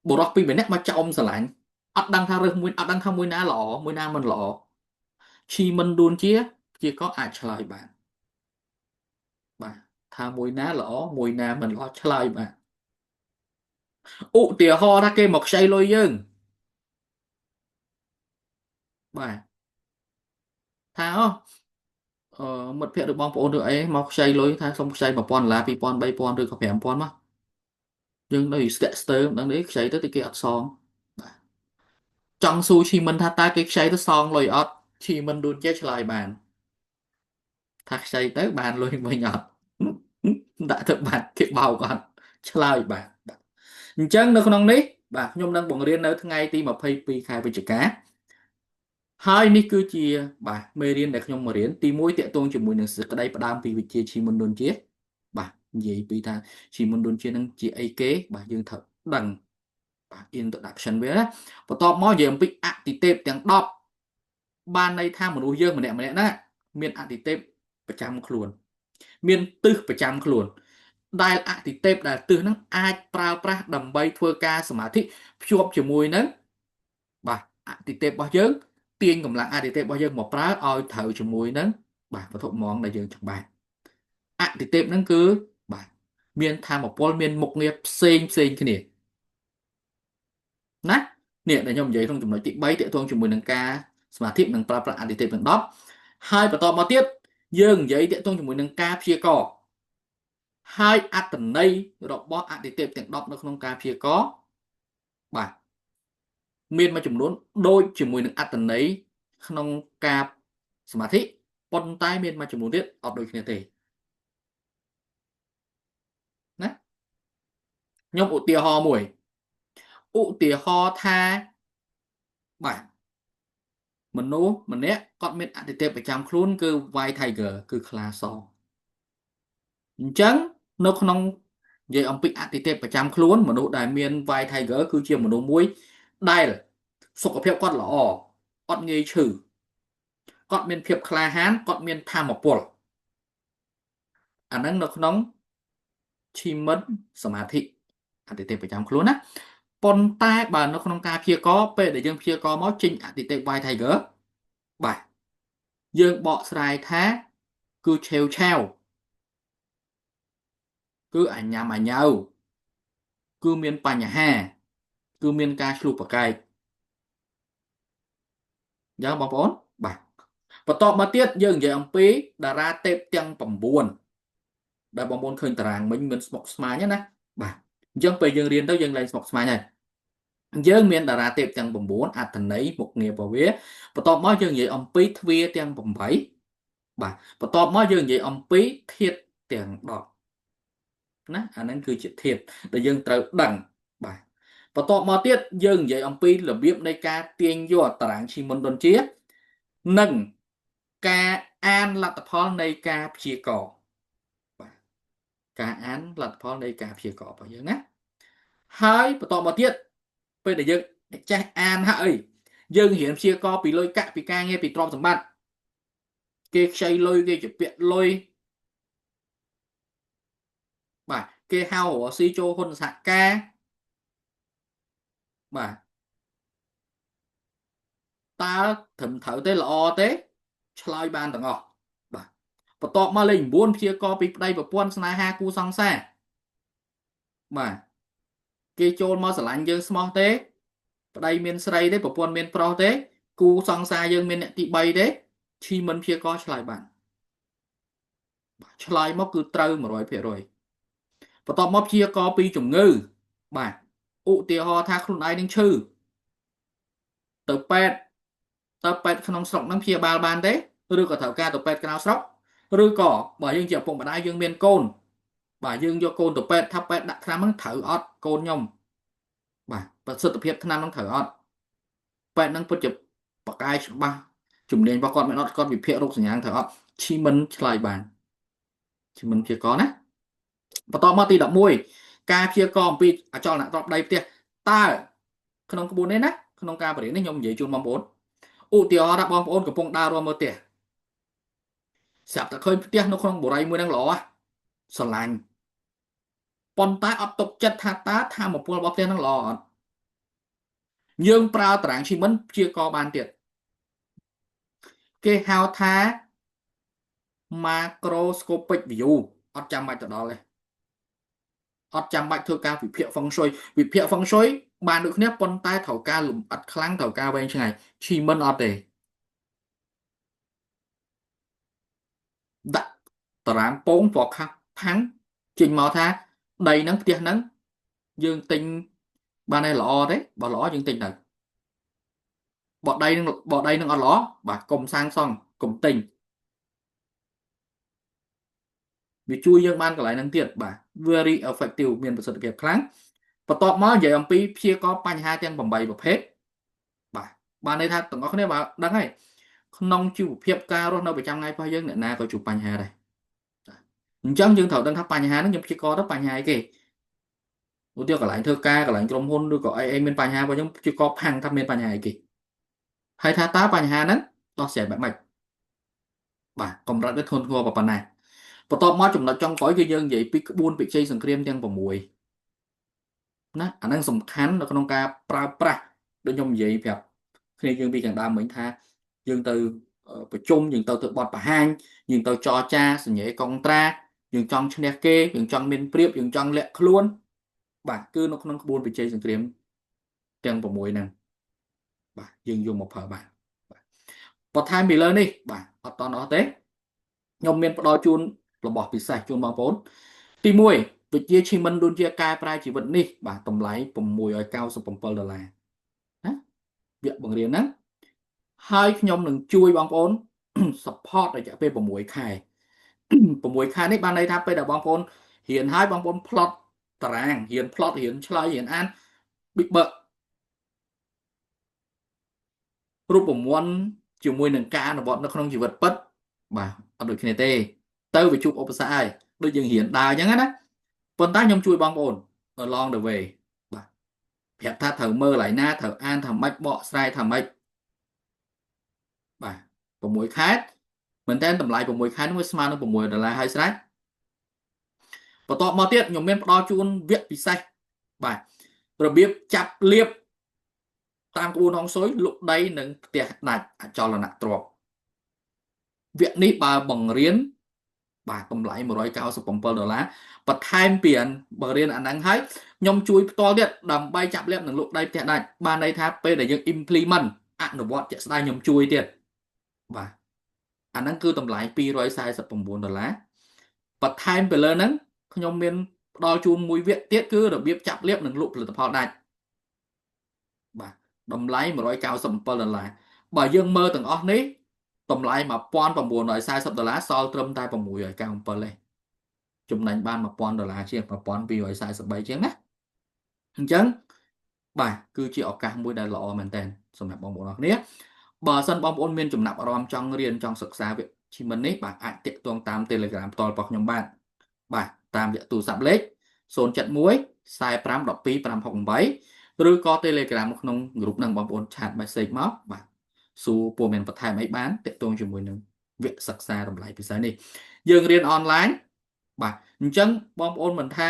បុរសពីរនាក់មកចោមស្រឡាញ់អត់ដឹងថារើសមួយអត់ដឹងថាមួយណាល្អមួយណាមិនល្អឈីមិនដួនជាក៏អាចឆ្លើយបានបាទថាមួយណាល្អមួយណាមិនល្អឆ្លើយបានឧទាហរណ៍ថាគេមកខ្ចីលុយយើងបាទថាអមិត្តភក្តិឬបងប្អូនឬអីមកខ្ចីលុយថាសុំខ្ចី$1000 2000 3000ឬក៏5000មកយើងនៅស្ទាក់ស្ទើរមិនដឹងទេខ្ចីទៅគេអត់សងបាទចង់សួរឈីមិនថាតើគេខ្ចីទៅសងលុយអត់ឈីមិនដួនជាឆ្លើយបានថាខ្ចីទៅបានលុយវិញអត់ដាក់ទៅបាត់គេបោកអត់ឆ្លើយបានបាទអញ្ចឹងនៅក្នុងនេះបាទខ្ញុំនឹងបង្រៀននៅថ្ងៃទី22ខែវិច្ឆិកាហើយនេះគឺជាបាទមេរៀនដែលខ្ញុំមករៀនទី1តាក់ទងជាមួយនឹងសេចក្តីផ្ដើមពីវិជ្ជាឈីមុនឌុនជាបាទនិយាយពីថាឈីមុនឌុនជានឹងជាអីគេបាទយើងត្រូវដឹងបាទ introduction វាណាបន្ទាប់មកនិយាយអំពីអតិទេពទាំង10បានន័យថាមនុស្សយើងម្នាក់ម្នាក់ណាមានអតិទេពប្រចាំខ្លួនមានទិសប្រចាំខ្លួនដែលអតិទេពដែលទិសហ្នឹងអាចប្រើប្រាស់ដើម្បីធ្វើការសមាធិភ្ជាប់ជាមួយនឹងបាទអតិទេពរបស់យើងទាញកម្លាំងអតិទេពរបស់យើងមកប្រើឲ្យត្រូវជាមួយនឹងបាទវត្ថុមងដែលយើងចង់បានអតិទេពហ្នឹងគឺបាទមានធម៌ពលមានមុខងារផ្សេងផ្សេងគ្នាណានេះដែលខ្ញុំនិយាយក្នុងចំណុចទី3ទាក់ទងជាមួយនឹងការសមាធិនិងប្រើប្រាស់អតិទេពទាំង10ហើយបន្តមកទៀតយើងនិយាយទាក់ទងជាមួយនឹងការព្យាករណ៍ហើយអត្តន័យរបស់អតិទេពទាំង10នៅក្នុងការព្យាករណ៍បាទមានមួយចំនួនដូចជាមួយនឹងអត្តន័យក្នុងការសមាធិប៉ុន្តែមានមួយចំនួនទៀតអត់ដូចគ្នាទេណាខ្ញុំឧទាហរណ៍មួយឧទាហរណ៍ថាបាទមនុស្សម្នាក់គាត់មានអតិទេពប្រចាំខ្លួនគឺ White Tiger គឺខ្លាសអញ្ចឹងនៅក្នុងនិយាយអំពីអតិទេពប្រចាំខ្លួនមនុស្សដែលមាន White Tiger គឺជាមនុស្សមួយដែលសុខភាពគាត់ល្អអត់ងាយឈឺគាត់មានភាពក្លាហានគាត់មានថាមពលអាហ្នឹងនៅក្នុងឈីមិតសមាធិអតិទេពប្រចាំខ្លួនណាប៉ុន្តែបើនៅក្នុងការព្យាករណ៍ពេលដែលយើងព្យាករណ៍មកចេញអតិទេព White Tiger បាទយើងបកស្រាយថាគឺឆេវឆាវគឺអញ្ញាមអញៅគឺមានបញ្ហាគឺមានការឆ្លុះប្រកែកយ៉ាងបងប្អូនបាទបន្តមកទៀតយើងនិយាយអំពីតារាទេពទាំង9ដែលបងប្អូនឃើញតារាងមិញមានស្មុកស្មាញណាបាទអញ្ចឹងពេលយើងរៀនទៅយើងលែងស្មុកស្មាញហើយយើងមានតារាទេពទាំង9អត្ថន័យមុខងាររបស់វាបន្ទាប់មកយើងនិយាយអំពីទ្វារទាំង8បាទបន្ទាប់មកយើងនិយាយអំពីធាតុទាំង10ណាអាហ្នឹងគឺជាធាតុដែលយើងត្រូវដឹងបាទបន្ទាប់មកទៀតយើងនិយាយអំពីរបៀបនៃការទាញយកតារាងឈីមុនដុនជានិងការអានលទ្ធផលនៃការព្យាករណ៍បាទការអានលទ្ធផលនៃការព្យាករណ៍របស់យើងណាហើយបន្តមកទៀតពេលដែលយើងចេះអានហើយយើងរៀនព្យាករណ៍ពីលុយកាក់ពីការងារពីទ្រព្យសម្បត្តិគេខ្ចីលុយគេជពាក់លុយបាទគេហៅរកស៊ីចូលហ៊ុនសហការបាទតើត្រឹមត្រូវទេល្អទេឆ្លើយបានទាំងអស់បាទបន្ទាប់មកលេខ9ព្យាករណ៍ពីប្តីប្រពន្ធស្នេហាគូសង្សារបាទគេចូលមកស្រឡាញ់យើងស្មោះទេប្តីមានស្រីទេប្រពន្ធមានប្រុសទេគូសង្សារយើងមានអ្នកទី3ទេឈីមិនព្យាករណ៍ឆ្លើយបានឆ្លើយមកគឺត្រូវ100%បន្ទាប់មកព្យាករណ៍ពីជំងឺបាទឧទាហរណ៍ថាខ្លួនឯងនឹងឈឺទៅពេទ្យទៅពេទ្យក្នុងស្រុកហ្នឹងព្យាបាលបានទេឬក៏ត្រូវការទៅពេទ្យក្រៅស្រុកឬក៏បើយើងជាឪពុកម្ដាយយើងមានកូនបាទយើងយកកូនទៅពេទ្យថាពេទ្យដាក់ថ្នាំហ្នឹងត្រូវអត់កូនខ្ញុំបាទប្រសិទ្ធភាពថ្នាំហ្នឹងត្រូវអត់ បែបហ្នឹងពិតជាបកកាយច្បាស់ជំនាញរបស់គាត់មិនអត់គាត់វិភាគរោគសញ្ញាត្រូវអត់ឈីមិនឆ្លើយបានឈីមិនព្យាករណ៍ណាបន្តមកទី11ការព្យាករណ៍អំពីអចលនទ្រព្យដីផ្ទះតើក្នុងក្បួននេះណាក្នុងការបរិញ្ញានេះខ្ញុំនិយាយជូនបងប្អូនឧទាហរណ៍ថាបងប្អូនកំពុងដើររាំមើលផ្ទះស្រាប់តែឃើញផ្ទះនៅក្នុងបរិយាមួយហ្នឹងល្អស្រឡាញ់ប៉ុន្តែអត់ទុកចិត្តថាតើធម៌ពលរបស់ផ្ទះហ្នឹងល្អអត់យើងប្រើតារាងឈីមិនព្យាករណ៍បានទៀតគេហៅថា macroscopic view អត់ចាំបាច់ទៅដល់ទេអត់ចាំបាច់ធ្វើការវិភាគ feng shui វិភាគ feng shui បានដូចគ្នាប៉ុន្តែត្រូវការលំអិតខ្លាំងត្រូវការវែងឆ្ងាយឈីមិនអត់ទេដាក់តារាងពងពណ៌ខាប់ផាំងចេញមកថាដីហ្នឹងផ្ទះហ្នឹងយើងទិញបានតែល្អទេបើល្អយើងទិញទៅបើដីនឹងអត់ល្អបាទកុំសាងសង់កុំទិញវាជួយយើងបានកន្លែងហ្នឹងទៀតបាទ very effective មានប្រសិទ្ធភាពខ្លាំងបន្ទាប់មកនិយាយអំពីព្យាករណ៍បញ្ហាទាំង8ប្រភេទបាទបានន័យថាទាំងអស់គ្នាបាទដឹងហើយក្នុងជីវភាពការរស់នៅប្រចាំថ្ងៃរបស់យើងអ្នកណាក៏ជួបបញ្ហាដែរអញ្ចឹងយើងត្រូវដឹងថាបញ្ហាហ្នឹងខ្ញុំព្យាករណ៍ទៅបញ្ហាអីគេឧទាហរណ៍កន្លែងធ្វើការកន្លែងក្រុមហ៊ុនឬក៏អីមានបញ្ហារបស់យើងព្យាករណ៍ផាំងថាមានបញ្ហាអីគេហើយថាតើបញ្ហាហ្នឹងដោះស្រាយបែបម៉េចបាទកម្រិតវាធ្ងន់ធ្ងរប៉ុណ្ណាបន្ទាប់មកចំណុចចុងក្រោយគឺយើងនិយាយពីក្បួនវិជ័យសង្គ្រាមទាំង6ណាអាហ្នឹងសំខាន់នៅក្នុងការប្រើប្រាស់ដូចខ្ញុំនិយាយប្រាប់គ្នាយើងពីខាងដើមមិញថាយើងទៅប្រជុំយើងទៅធ្វើបទបង្ហាញយើងទៅចរចាសញ្ញេកុងត្រាយើងចង់ឈ្នះគេយើងចង់មានប្រៀបយើងចង់លាក់ខ្លួនបាទគឺនៅក្នុងក្បួនវិជ័យសង្គ្រាមទាំង6ហ្នឹងបាទយើងយកមកប្រើបានបាទបន្ថែមពីលើនេះបាទអត់តអស់ទេខ្ញុំមានផ្ដល់ជូនរបស់ពិសេសជូនបងប្អូនទី1វិទ្យាឈីមិនដូចជាកែប្រែជីវិតនេះបាទតម្លៃ$697ណាវគ្គបង្រៀនហ្នឹងហើយខ្ញុំនឹងជួយបងប្អូន support រយៈពេល6ខែ6ខែនេះបានន័យថាពេលដែលបងប្អូនរៀនហើយបងប្អូន plot តារាងរៀន plot រៀនឆ្លើយរៀនអានបើករូបមន្តជាមួយនឹងការអនុវត្តនៅក្នុងជីវិតពិតបាទអត់ដូចគ្នាទេទៅវាជួបឧបសគ្គហើយដូចយើងរៀនដើរអញ្ចឹងណាប៉ុន្តែខ្ញុំជួយបងប្អូន along the way បាទប្រាប់ថាត្រូវមើលកន្លែងណាត្រូវអានថាម៉េចបកស្រាយថាម៉េចបាទ6ខែមែនតើតម្លៃ6ខែនោះវាស្មើនឹង$6ហើយស្រេចបន្ទាប់មកទៀតខ្ញុំមានផ្ដល់ជូនវគ្គពិសេសបាទរបៀបចាប់លាបតាមក្បួនហុងស៊ុយលុកដីនិងផ្ទះដាច់អចលនទ្រព្យវគ្គនេះបើបង្រៀនបាទតម្លៃ$197បន្ថែមពីបង្រៀនអាហ្នឹងហើយខ្ញុំជួយផ្ទាល់ទៀតដើម្បីចាប់លាបនិងលុកដីផ្ទះដាច់បានន័យថាពេលដែលយើង implement អនុវត្តជាក់ស្ដែងខ្ញុំជួយទៀតបាទអាហ្នឹងគឺតម្លៃ$249បន្ថែមពីលើហ្នឹងខ្ញុំមានផ្ដល់ជូនមួយវគ្គទៀតគឺរបៀបចាប់លាបនិងលក់ផលិតផលដាច់បាទតម្លៃ$197បើយើងមើលទាំងអស់នេះតម្លៃ$1940សល់ត្រឹមតែ$697ទេចំណេញបាន$1000ជាង1243ជាងណាអញ្ចឹងបាទគឺជាឱកាសមួយដែលល្អមែនតើសម្រាប់បងប្អូនអរគ្នាបើសិនបងប្អូនមានចំណាប់អារម្មណ៍ចង់រៀនចង់សិក្សាវិជ្ជាមិននេះបាទអាចតាក់ទងតាម Telegram ផ្ទាល់របស់ខ្ញុំបានបាទតាមរយៈទូរស័ព្ទលេខ071 45 12 568ឬក៏ Telegram ក្នុង group ហ្នឹងបងប្អូនឆាត message មកបាទសួរព័ត៌មានបន្ថែមអីបានតាក់ទងជាមួយនឹងវគ្គសិក្សាតម្លៃពិសេសនេះយើងរៀនអនឡាញបាទអញ្ចឹងបងប្អូនមិនថា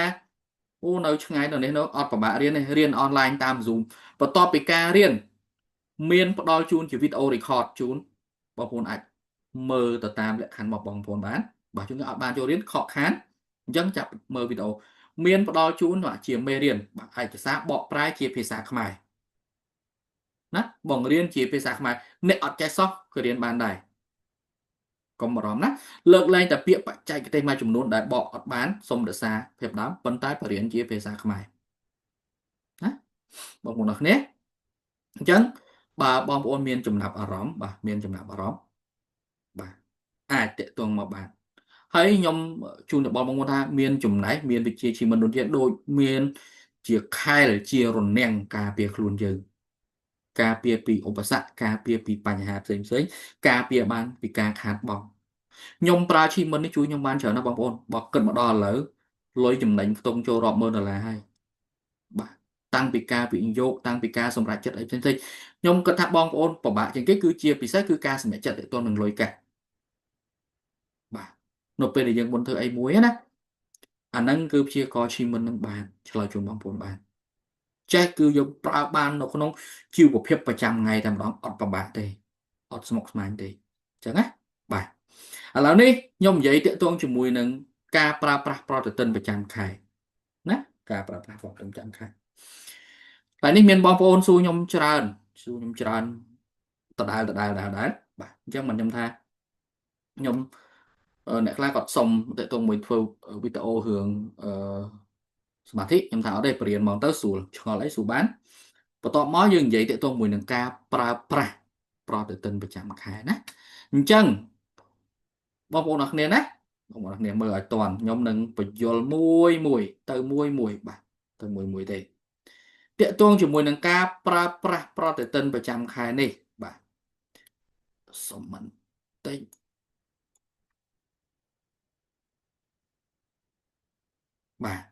អូនៅឆ្ងាយនៅនេះនៅអត់ពិបាករៀនទេរៀនអនឡាញតាម Zoom បន្ទាប់ពីការរៀនមានផ្ដល់ជូនជាវីដេអូ record ជូនបងប្អូនអាចមើលទៅតាមលក្ខខណ្ឌរបស់បងប្អូនបានបាទជួនកាលអត់បានចូលរៀនខកខានអញ្ចឹងចាប់មើលវីដេអូមានផ្ដល់ជូនជាមេរៀនបាទឯកសារបកប្រែជាភាសាខ្មែរណាបង្រៀនជាភាសាខ្មែរអ្នកអត់ចេះសោះក៏រៀនបានដែរកុំបារម្ភណាលើកលែងតែពាក្យបច្ចេកទេសមួយចំនួនដែលបកអត់បានសូមរក្សាភាពដើមប៉ុន្តែបរៀនជាភាសាខ្មែរណាបងប្អូនអរគ្នាអញ្ចឹងបើបងប្អូនមានចំណាប់អារម្មណ៍បាទមានចំណាប់អារម្មណ៍បាទអាចតាក់ទងមកបានហើយខ្ញុំជូនទៅបងប្អូនថាមានចំណែកមានវិជ្ជាជីវមនុษយជាតិដូចមានជាខែលជារនាំងការពារខ្លួនយើង ការពារពីឧបសគ្គការពារពីបញ្ហាផ្សេងការពារបានពីការខាតបង់ខ្ញុំប្រើ achievement នេះជួយខ្ញុំបានច្រើនណាស់បងប្អូនបើគិតមកដល់ឥឡូវលុយចំណេញខ្ទង់ចូលរាប់ម៉ឺនដុល្លារហើយបាទតាំងពីការវិនិយោគតាំងពីការសម្រេចចិត្តអីផ្សេងខ្ញុំគិតថាបងប្អូនពិបាកជាងគេគឺជាពិសេសគឺការសម្រេចចិត្តទាក់ទងនឹងលុយកាក់បាទនៅពេលដែលយើងmuốnធ្វើអីមួយណាអាហ្នឹងគឺព្យាករណ៍ achievement នឹងបានឆ្លើយជូនបងប្អូនបានចេះគឺយើងប្រើបាននៅក្នុងជីវភាពប្រចាំថ្ងៃតែម្ដងអត់ពិបាកទេអត់ស្មុគស្មាញទេអញ្ចឹងណាបាទឥឡូវនេះខ្ញុំនិយាយតាក់ទងជាមួយនឹងការប្រើប្រាស់ប្រតិទិនប្រចាំខែណាការប្រើប្រាស់ប្រតិទិនប្រចាំខែតែនេះមានបងប្អូនសួរខ្ញុំច្រើនដដែលបាទអញ្ចឹងមិនខ្ញុំថាខ្ញុំអ្នកខ្លះគាត់សុំតាក់ទងមួយធ្វើវីដេអូរឿងសមាធិខ្ញុំថាអត់ទេបរៀនមកទៅស្រួលឆ្ងល់អីស្រួលបានបន្ទាប់មកយើងនិយាយតាក់ទងមួយនឹងការប្រើប្រាស់ប្រតិទិនប្រចាំខែណាអញ្ចឹងបងប្អូនអរគ្នាណាបងប្អូនអរគ្នាមើលឲ្យតាន់ខ្ញុំនឹងបញ្យល់មួយទៅមួយបាទទៅមួយទេតាក់ទងជាមួយនឹងការប្រើប្រាស់ប្រតិទិនប្រចាំខែនេះបាទសុំបន្តិចបាទ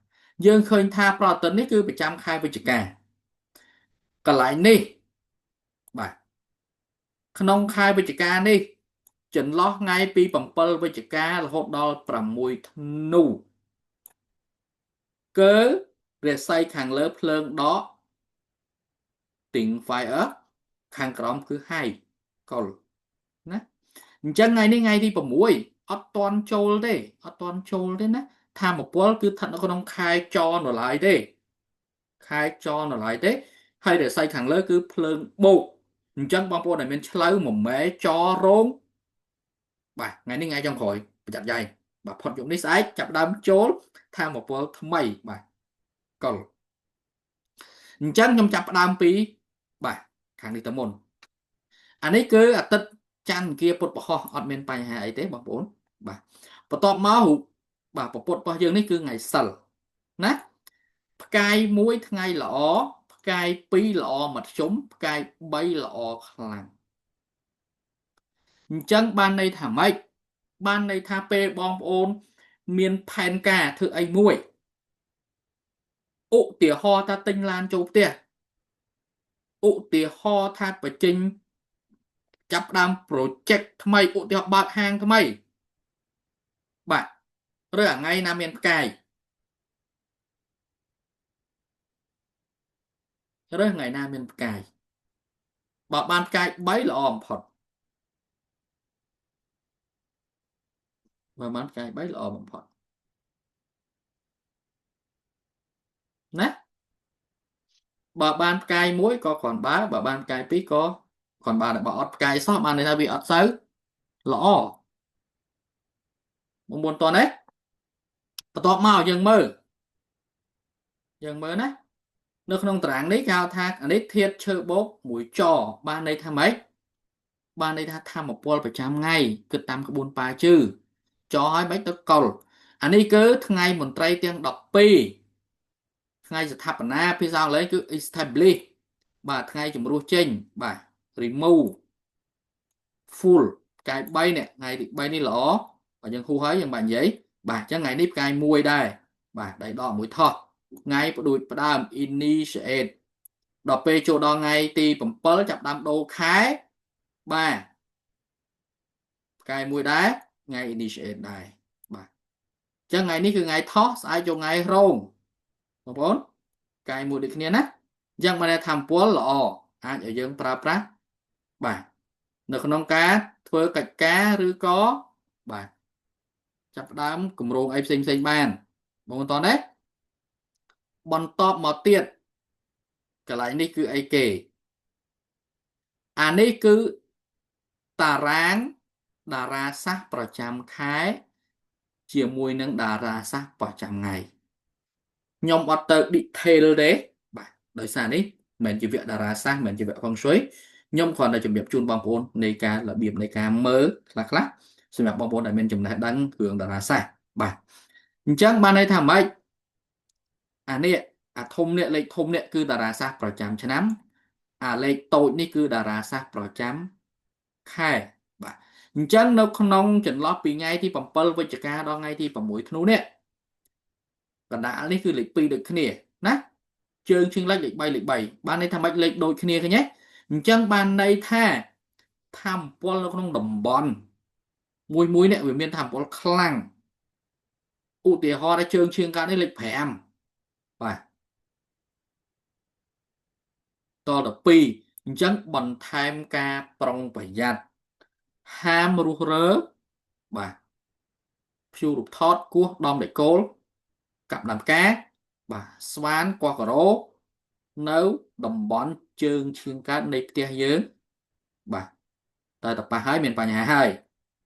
យើងឃើញថាប្រតិទិននេះគឺប្រចាំខែវិច្ឆិកាកន្លែងនេះបាទក្នុងខែវិច្ឆិកានេះចន្លោះថ្ងៃពី7វិច្ឆិការហូតដល់6ធ្នូគឺរាសីខាងលើភ្លើងដក Ting Fire ខាងក្រោមគឺ High កុលណាអញ្ចឹងថ្ងៃនេះថ្ងៃទី6អត់តន់ចូលទេអត់តន់ចូលទេណាធម្មពលគឺស្ថិតនៅក្នុងខែចនៅឡើយទេខែចនៅឡើយទេហើយរាសីខាងលើគឺភ្លើងបូកអញ្ចឹងបងប្អូនដែលមានឆ្លូវមួយម៉ែចរោងបាទថ្ងៃនេះថ្ងៃចុងក្រោយប្រយ័ត្នយ៉ៃបាទផុតយប់នេះស្អែកចាប់ដើមចូលធម្មពលថ្មីបាទកុលអញ្ចឹងខ្ញុំចាប់ផ្ដើមពីបាទខាងនេះទៅមុនអានេះគឺអាទិត្យច័ន្ទអង្គារពុទ្ធពហុអត់មានបញ្ហាអីទេបងប្អូនបាទបន្ទាប់មកបាទពុទ្ធរបស់យើងនេះគឺថ្ងៃសិលណាផ្កាយ1ថ្ងៃល្អផ្កាយ2ល្អមធ្យមផ្កាយ3ល្អខ្លាំងអញ្ចឹងបានន័យថាម៉េចបានន័យថាពេលបងប្អូនមានផែនការធ្វើអីមួយឧទាហរណ៍ថាទិញឡានចូលផ្ទះឧទាហរណ៍ថាបញ្ចេញចាប់ផ្ដើម project ថ្មីឧទាហរណ៍បើកហាងថ្មីបាទឬថ្ងៃណាមានផ្កាយឬថ្ងៃណាមានផ្កាយបើបានផ្កាយ3ល្អបំផុតបើបានផ្កាយ3ល្អបំផុតណាបើបានផ្កាយ1ក៏គ្រាន់បើបានផ្កាយ2ក៏គ្រាន់បើបើអត់ផ្កាយសោះបានន័យថាវាអត់សូវល្អបងប្អូនតោះណាបន្ទាប់មកយើងមើលណានៅក្នុងតារាងនេះគេហៅថាអានេះធាតុឈើបូកមួយចបានន័យថាម៉េចបានន័យថាធម្មពលប្រចាំថ្ងៃគិតតាមក្បួនប៉ាជឺចឲ្យបាច់ទៅកុលអានេះគឺថ្ងៃមន្ត្រីទាំង12ថ្ងៃស្ថាបនាភាសាអង់គ្លេសគឺ establish បាទថ្ងៃជំនួសចេញបាទ remove full ផ្កាយ3នេះថ្ងៃទី3នេះល្អបើយើងហួសហើយយើងបាច់និយាយបាទអញ្ចឹងថ្ងៃនេះផ្កាយ1ដែរបាទដៃដកមួយថោះថ្ងៃផ្ដួចផ្ដើម initiate ដល់ពេលចូលដល់ថ្ងៃទី7ចាប់ដើមដូរខែបាទផ្កាយ1ដែរថ្ងៃ initiate ដែរបាទអញ្ចឹងថ្ងៃនេះគឺថ្ងៃថោះស្អែកចូលថ្ងៃរោងបងប្អូនផ្កាយ1ដូចគ្នាណាអញ្ចឹងបានថាធម្មពលល្អអាចឲ្យយើងប្រើប្រាស់បាទនៅក្នុងការធ្វើកិច្ចការឬក៏បាទចាប់ផ្ដើមគម្រោងអីផ្សេងបានបងប្អូនតោះណាបន្តមកទៀតកន្លែងនេះគឺអីគេអានេះគឺតារាងតារាសាស្ត្រប្រចាំខែជាមួយនឹងតារាសាស្ត្រប្រចាំថ្ងៃខ្ញុំអត់ទៅ detail ទេបាទដោយសារនេះមិនមែនជាវគ្គតារាសាស្ត្រមិនមែនជាវគ្គ Feng Shui ខ្ញុំគ្រាន់តែជម្រាបជូនបងប្អូននៃការរបៀបនៃការមើលខ្លះសម្រាប់បងប្អូនដែលមានចំណេះដឹងរឿងតារាសាស្ត្របាទអញ្ចឹងបានន័យថាម៉េចអានេះអាធំនេះលេខធំនេះគឺតារាសាស្ត្រប្រចាំឆ្នាំ លេខតូចនេះគឺតារាសាស្ត្រប្រចាំខែបាទអញ្ចឹងនៅក្នុងចន្លោះពីថ្ងៃទី7វិច្ឆិកាដល់ថ្ងៃទី6ធ្នូនេះកណ្ដាលនេះគឺលេខ2ដូចគ្នាណាជើងជាងលេខ3លេខ3បានន័យថាម៉េចលេខដូចគ្នាឃើញទេអញ្ចឹងបានន័យថាថាមពលនៅក្នុងតំបន់មួយនេះវាមានថាមពលខ្លាំងឧទាហរណ៍ថាជើងជាងកើតនេះលេខ5បាទតទៅ2អញ្ចឹងបន្ថែមការប្រុងប្រយ័ត្នហាមរុះរើបាទភ្ជួររូបថតគោះដំដេកគោលកាប់ដាំផ្កាបាទស្វានកោះការ៉ូនៅតំបន់ជើងឈៀងកើតនៃផ្ទះយើងបាទតែប៉ះហើយមានបញ្ហាហើយ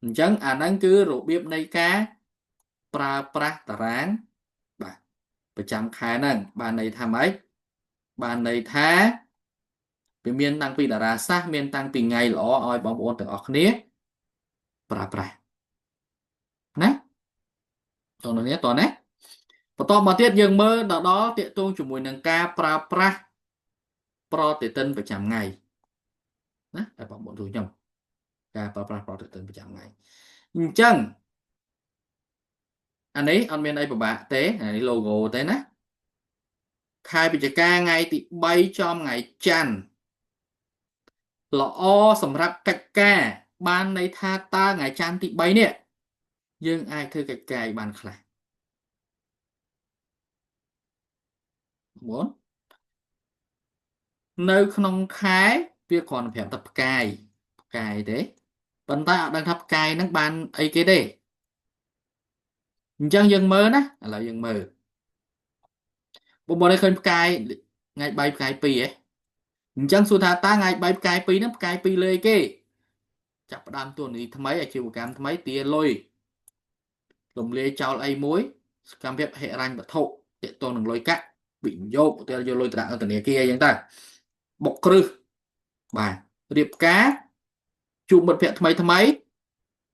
អញ្ចឹងអាហ្នឹងគឺរបៀបនៃការប្រើប្រាស់តារាងបាទប្រចាំខែហ្នឹងបានន័យថាម៉េចបានន័យថាវាមានតាំងពីតារាសាស្ត្រមានតាំងពីថ្ងៃល្អឲ្យបងប្អូនទាំងអស់គ្នាប្រើប្រាស់ណាតោះនេះតោះណាបន្តមកទៀតយើងមើលដល់តាកតងជាមួយនឹងការប្រើប្រាស់ប្រតិទិនប្រចាំថ្ងៃណាតែបងប្អូនជួយខ្ញុំការប្រើប្រាស់ប្រតិទិនប្រចាំថ្ងៃអញ្ចឹងអានេះអត់មានអីពិបាកទេអានេះ logo ទេណាខែវិច្ឆិកាថ្ងៃទី3ចំថ្ងៃច័ន្ទល្អសម្រាប់កិច្ចការបានន័យថាតើថ្ងៃច័ន្ទទី3នេះយើងអាចធ្វើកិច្ចការបានខ្លះបងនៅក្នុងខែវាគ្រាន់តែប្រាប់តែផ្កាយទេប៉ុន្តែអត់ដឹងថាផ្កាយហ្នឹងបានអីគេទេអញ្ចឹងយើងមើលណាឥឡូវយើងមើលបងប្អូនឃើញផ្កាយថ្ងៃ3ផ្កាយ2ហ៎អញ្ចឹងសួរថាតើថ្ងៃ3ផ្កាយ2ហ្នឹងផ្កាយ2លើគេចាប់ផ្ដើមតួនាទីថ្មីអាជីវកម្មថ្មីទាលុយរំលាយចោលអីមួយសកម្មភាពហិរញ្ញវត្ថុទាក់ទងនឹងលុយកាក់វិនិយោគទៅយកលុយទៅដាក់នៅធនាគារអញ្ចឹងទៅបុកគ្រឹះបាទរៀបការជួបមិត្តភ័ក្តិថ្មីថ្មី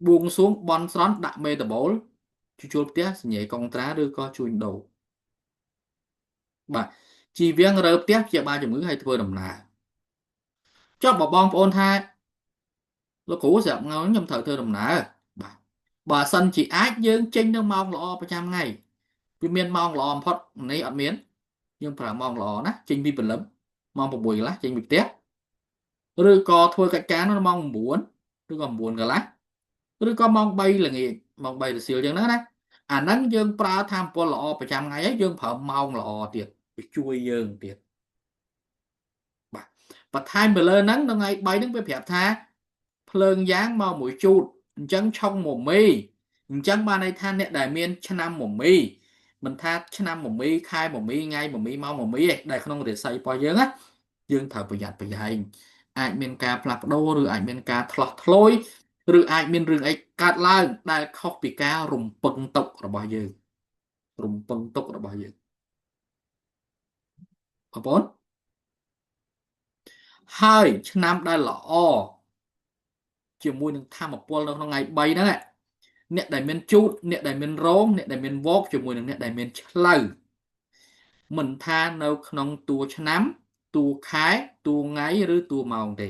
បួងសួងបន់ស្រន់ដាក់មេតាបូលជួលផ្ទះសញ្ញេកុងត្រាឬក៏ជួញដូរបាទជីវៀងរើផ្ទះព្យាបាលជំងឺហើយធ្វើដំណើរចុះបងប្អូនថាលោកគ្រូស្រាប់ថ្ងៃខ្ញុំត្រូវធ្វើដំណើរបាទបើសិនជាអាចយើងចេញនៅម៉ោងល្អប្រចាំថ្ងៃវាមានម៉ោងល្អបំផុតនេះអត់មានយើងប្រើម៉ោងល្អណាចេញពីព្រលឹមម៉ោង6កន្លះចេញពីផ្ទះឬក៏ធ្វើកិច្ចការនៅម៉ោង9ឬក៏9កន្លះឬក៏ម៉ោង3ល្ងាចម៉ោង3រសៀលចឹងណាអាហ្នឹងយើងប្រើថាមពលល្អប្រចាំថ្ងៃហើយយើងប្រើម៉ោងល្អទៀតវាជួយយើងទៀតបាទបន្ថែមទៅលើហ្នឹងនៅថ្ងៃ3ហ្នឹងវាប្រាប់ថាភ្លើងយ៉ាងមកមួយជូតអញ្ចឹងឆុងមមីអញ្ចឹងបានន័យថាអ្នកដែលមានឆ្នាំមមីមិនថាឆ្នាំមមីខែមមីថ្ងៃមមីម៉ោងមមីឯដែលក្នុងរាសីរបស់យើងណាយើងត្រូវប្រយ័ត្នប្រយែងអាចមានការផ្លាស់ប្ដូរឬអាចមានការឆ្លោះឆ្លោយឬអាចមានរឿងអីកើតឡើងដែលខុសពីការរំពឹងទុករបស់យើងរំពឹងទុករបស់យើងបងប្អូនហើយឆ្នាំដែលល្អជាមួយនឹងធម៌ពលនៅក្នុងថ្ងៃ3ហ្នឹងអ្នកដែលមានជូតអ្នកដែលមានរោងអ្នកដែលមានវោកជាមួយនឹងអ្នកដែលមានឆ្លៅមិនថានៅក្នុងតួឆ្នាំតួខែតួថ្ងៃឬតួម៉ោងទេ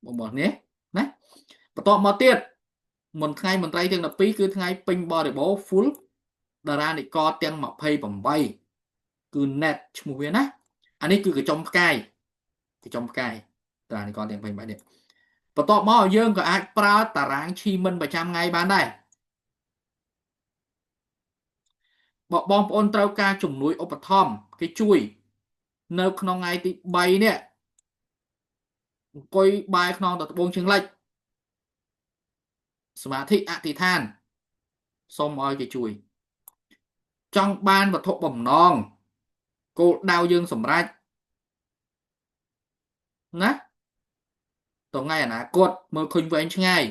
បងប្អូននេះណាបន្តមកទៀតមុនថ្ងៃមន្ត្រីទាំង12គឺថ្ងៃពេញបរិបូរ full តារានិកទាំង28គឺ net ឈ្មោះវាណាអានេះគឺកញ្ចុំផ្កាយកញ្ចុំផ្កាយតារានិកទាំង28នេះបន្ទាប់មកយើងក៏អាចប្រើតារាងឈីមិនប្រចាំថ្ងៃបានដែរបើបងប្អូនត្រូវការជំនួយឧបត្ថម្ភគេជួយនៅក្នុងថ្ងៃទី3នេះអង្គុយបាយខ្នងទៅត្បូងជើងលិចសមាធិអធិដ្ឋានសូមឲ្យគេជួយចង់បានវត្ថុបំណងគោលដៅយើងសម្រេចណាតថ្ងៃអនាគតមើលឃើញវែងឆ្ងាយ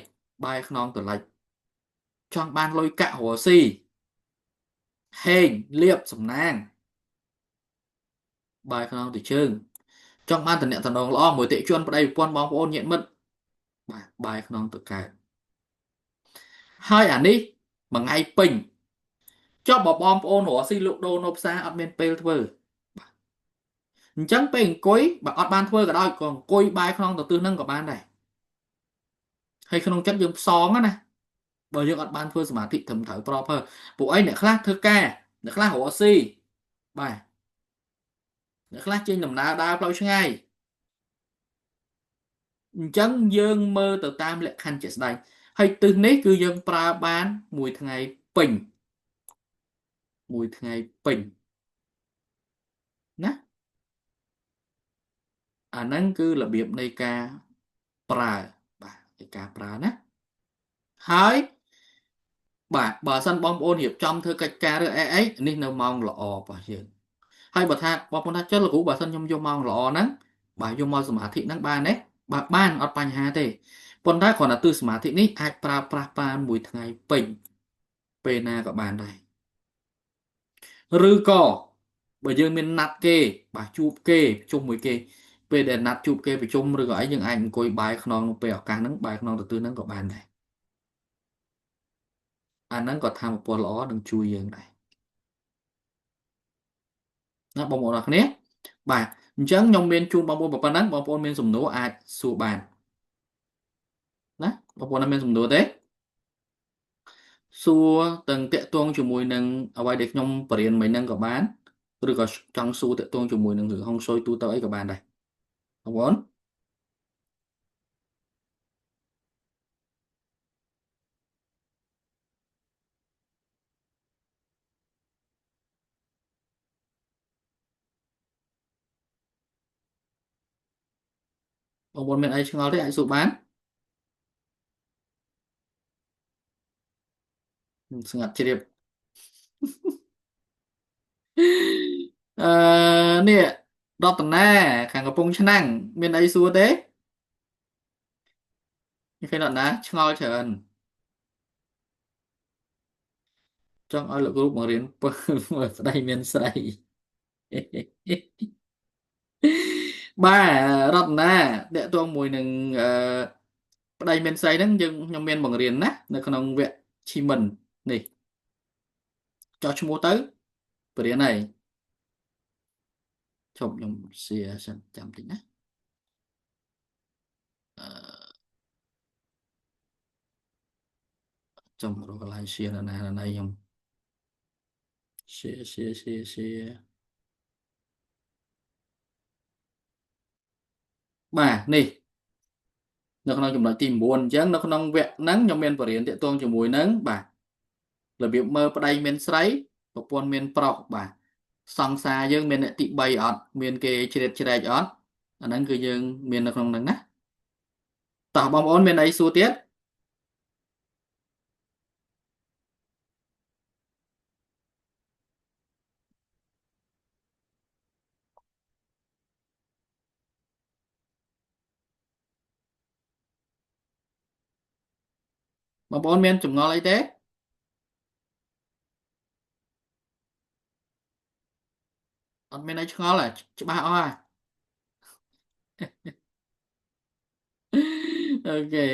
បាយខ្នងទៅលិចចង់បានលុយកាក់រស់ស៊ីហេងលៀបសំណាងបាយខ្នងទៅជើងចង់បានតំណែងល្អមួយតិជនប្តីប្រពន្ធបងប្អូនញាតិមិត្តបាយខ្នងទៅកើតហើយអានេះមួយថ្ងៃពេញ ចុះបើបងប្អូនរកស៊ីលក់ដូរនៅផ្សារអត់មានពេលធ្វើអញ្ចឹងពេលអង្គុយបើអត់បានធ្វើក៏ដោយក៏អង្គុយបាយក្នុងទៅទិសហ្នឹងក៏បានដែរហើយក្នុងចិត្តយើងផ្សងណាបើយើងអត់បានធ្វើសមាធិត្រឹមត្រូវប្រព្រឹត្តពួកអីអ្នកខ្លះធ្វើការអ្នកខ្លះរកស៊ីបាទអ្នកខ្លះចេញដំណើរដើរផ្លូវឆ្ងាយអញ្ចឹងយើងមើលទៅតាមលក្ខខណ្ឌជាក់ស្ដែងហើយទិសនេះគឺយើងប្រើបានមួយថ្ងៃពេញមួយថ្ងៃពេញណាអាហ្នឹងគឺរបៀបនៃការប្រើបាទនៃការប្រើណាហើយបាទបើសិនបងប្អូនរៀបចំធ្វើកិច្ចការឬអីនេះនៅម៉ោងល្អរបស់យើងហើយបើថាបងប្អូនថាចុះលោកគ្រូបើសិនខ្ញុំយកម៉ោងល្អហ្នឹងបាទយកមកសមាធិហ្នឹងបានទេបាទបានអត់បញ្ហាទេប៉ុន្តែគ្រាន់តែទិសសមាធិនេះអាចប្រើប្រាស់បានមួយថ្ងៃពេញពេលណាក៏បានដែរឬក៏បើយើងមានណាត់គេបាទជួបគេប្រជុំមួយគេពេលដែលណាត់ជួបគេប្រជុំឬក៏អីយើងអាចអង្គុយបាយខ្នងពេលឱកាសហ្នឹងបាយខ្នងទៅទិសហ្នឹងក៏បានដែរអាហ្នឹងក៏ថាមពលល្អនឹងជួយយើងដែរណាបងប្អូនអរគ្នាបាទអញ្ចឹងខ្ញុំមានជូនបងប្អូនប៉ុណ្ណឹងបងប្អូនមានសំណួរអាចសួរបានណាបងប្អូនមានសំណួរទេសួរទាំងតាក់ទងជាមួយនឹងអ្វីដែលខ្ញុំបរៀនមិញហ្នឹងក៏បានឬក៏ចង់សួរតាក់ទងជាមួយនឹងរឿងហុងស៊ុយទូទៅអីក៏បានដែរបងប្អូនបងប្អូនមានអីឆ្ងល់ទេអាចសួរបានស្ងាត់ជ្រាបអឺនេះរតនាខាងកំពង់ឆ្នាំងមានអីសួរទេមានឃើញរតនាឆ្ងល់ច្រើនចង់ឲ្យលោកគ្រូបង្រៀនពើមើលស្ដីមានស្រីបាទរតនាតកតងមួយនឹងប្តីមានស្រីហ្នឹងយើងខ្ញុំមានបង្រៀនណានៅក្នុងវគ្គឈីមិននេះចោះឈ្មោះទៅបរៀនហើយជប់ខ្ញុំសៀសិនចាំតិចណាអឺចំរកកន្លែងសៀណាណាខ្ញុំសៀបាទនេះនៅក្នុងចំណុចទី9អញ្ចឹងនៅក្នុងវគ្គហ្នឹងខ្ញុំមានបរៀនតាក់ទងជាមួយនឹងបាទរបៀបមើលប្តីមានស្រីប្រពន្ធមានប្រុសបាទសង្សារយើងមានអ្នកទី3អត់មានគេជ្រៀតជ្រែកអត់អាហ្នឹងគឺយើងមាននៅក្នុងហ្នឹងណាតោះបងប្អូនមានអីសួរទៀតបងប្អូនមានចម្ងល់អីទេអត់មានអីឆ្ងល់ហ៎ច្បាស់អស់ហ่ะអូខេ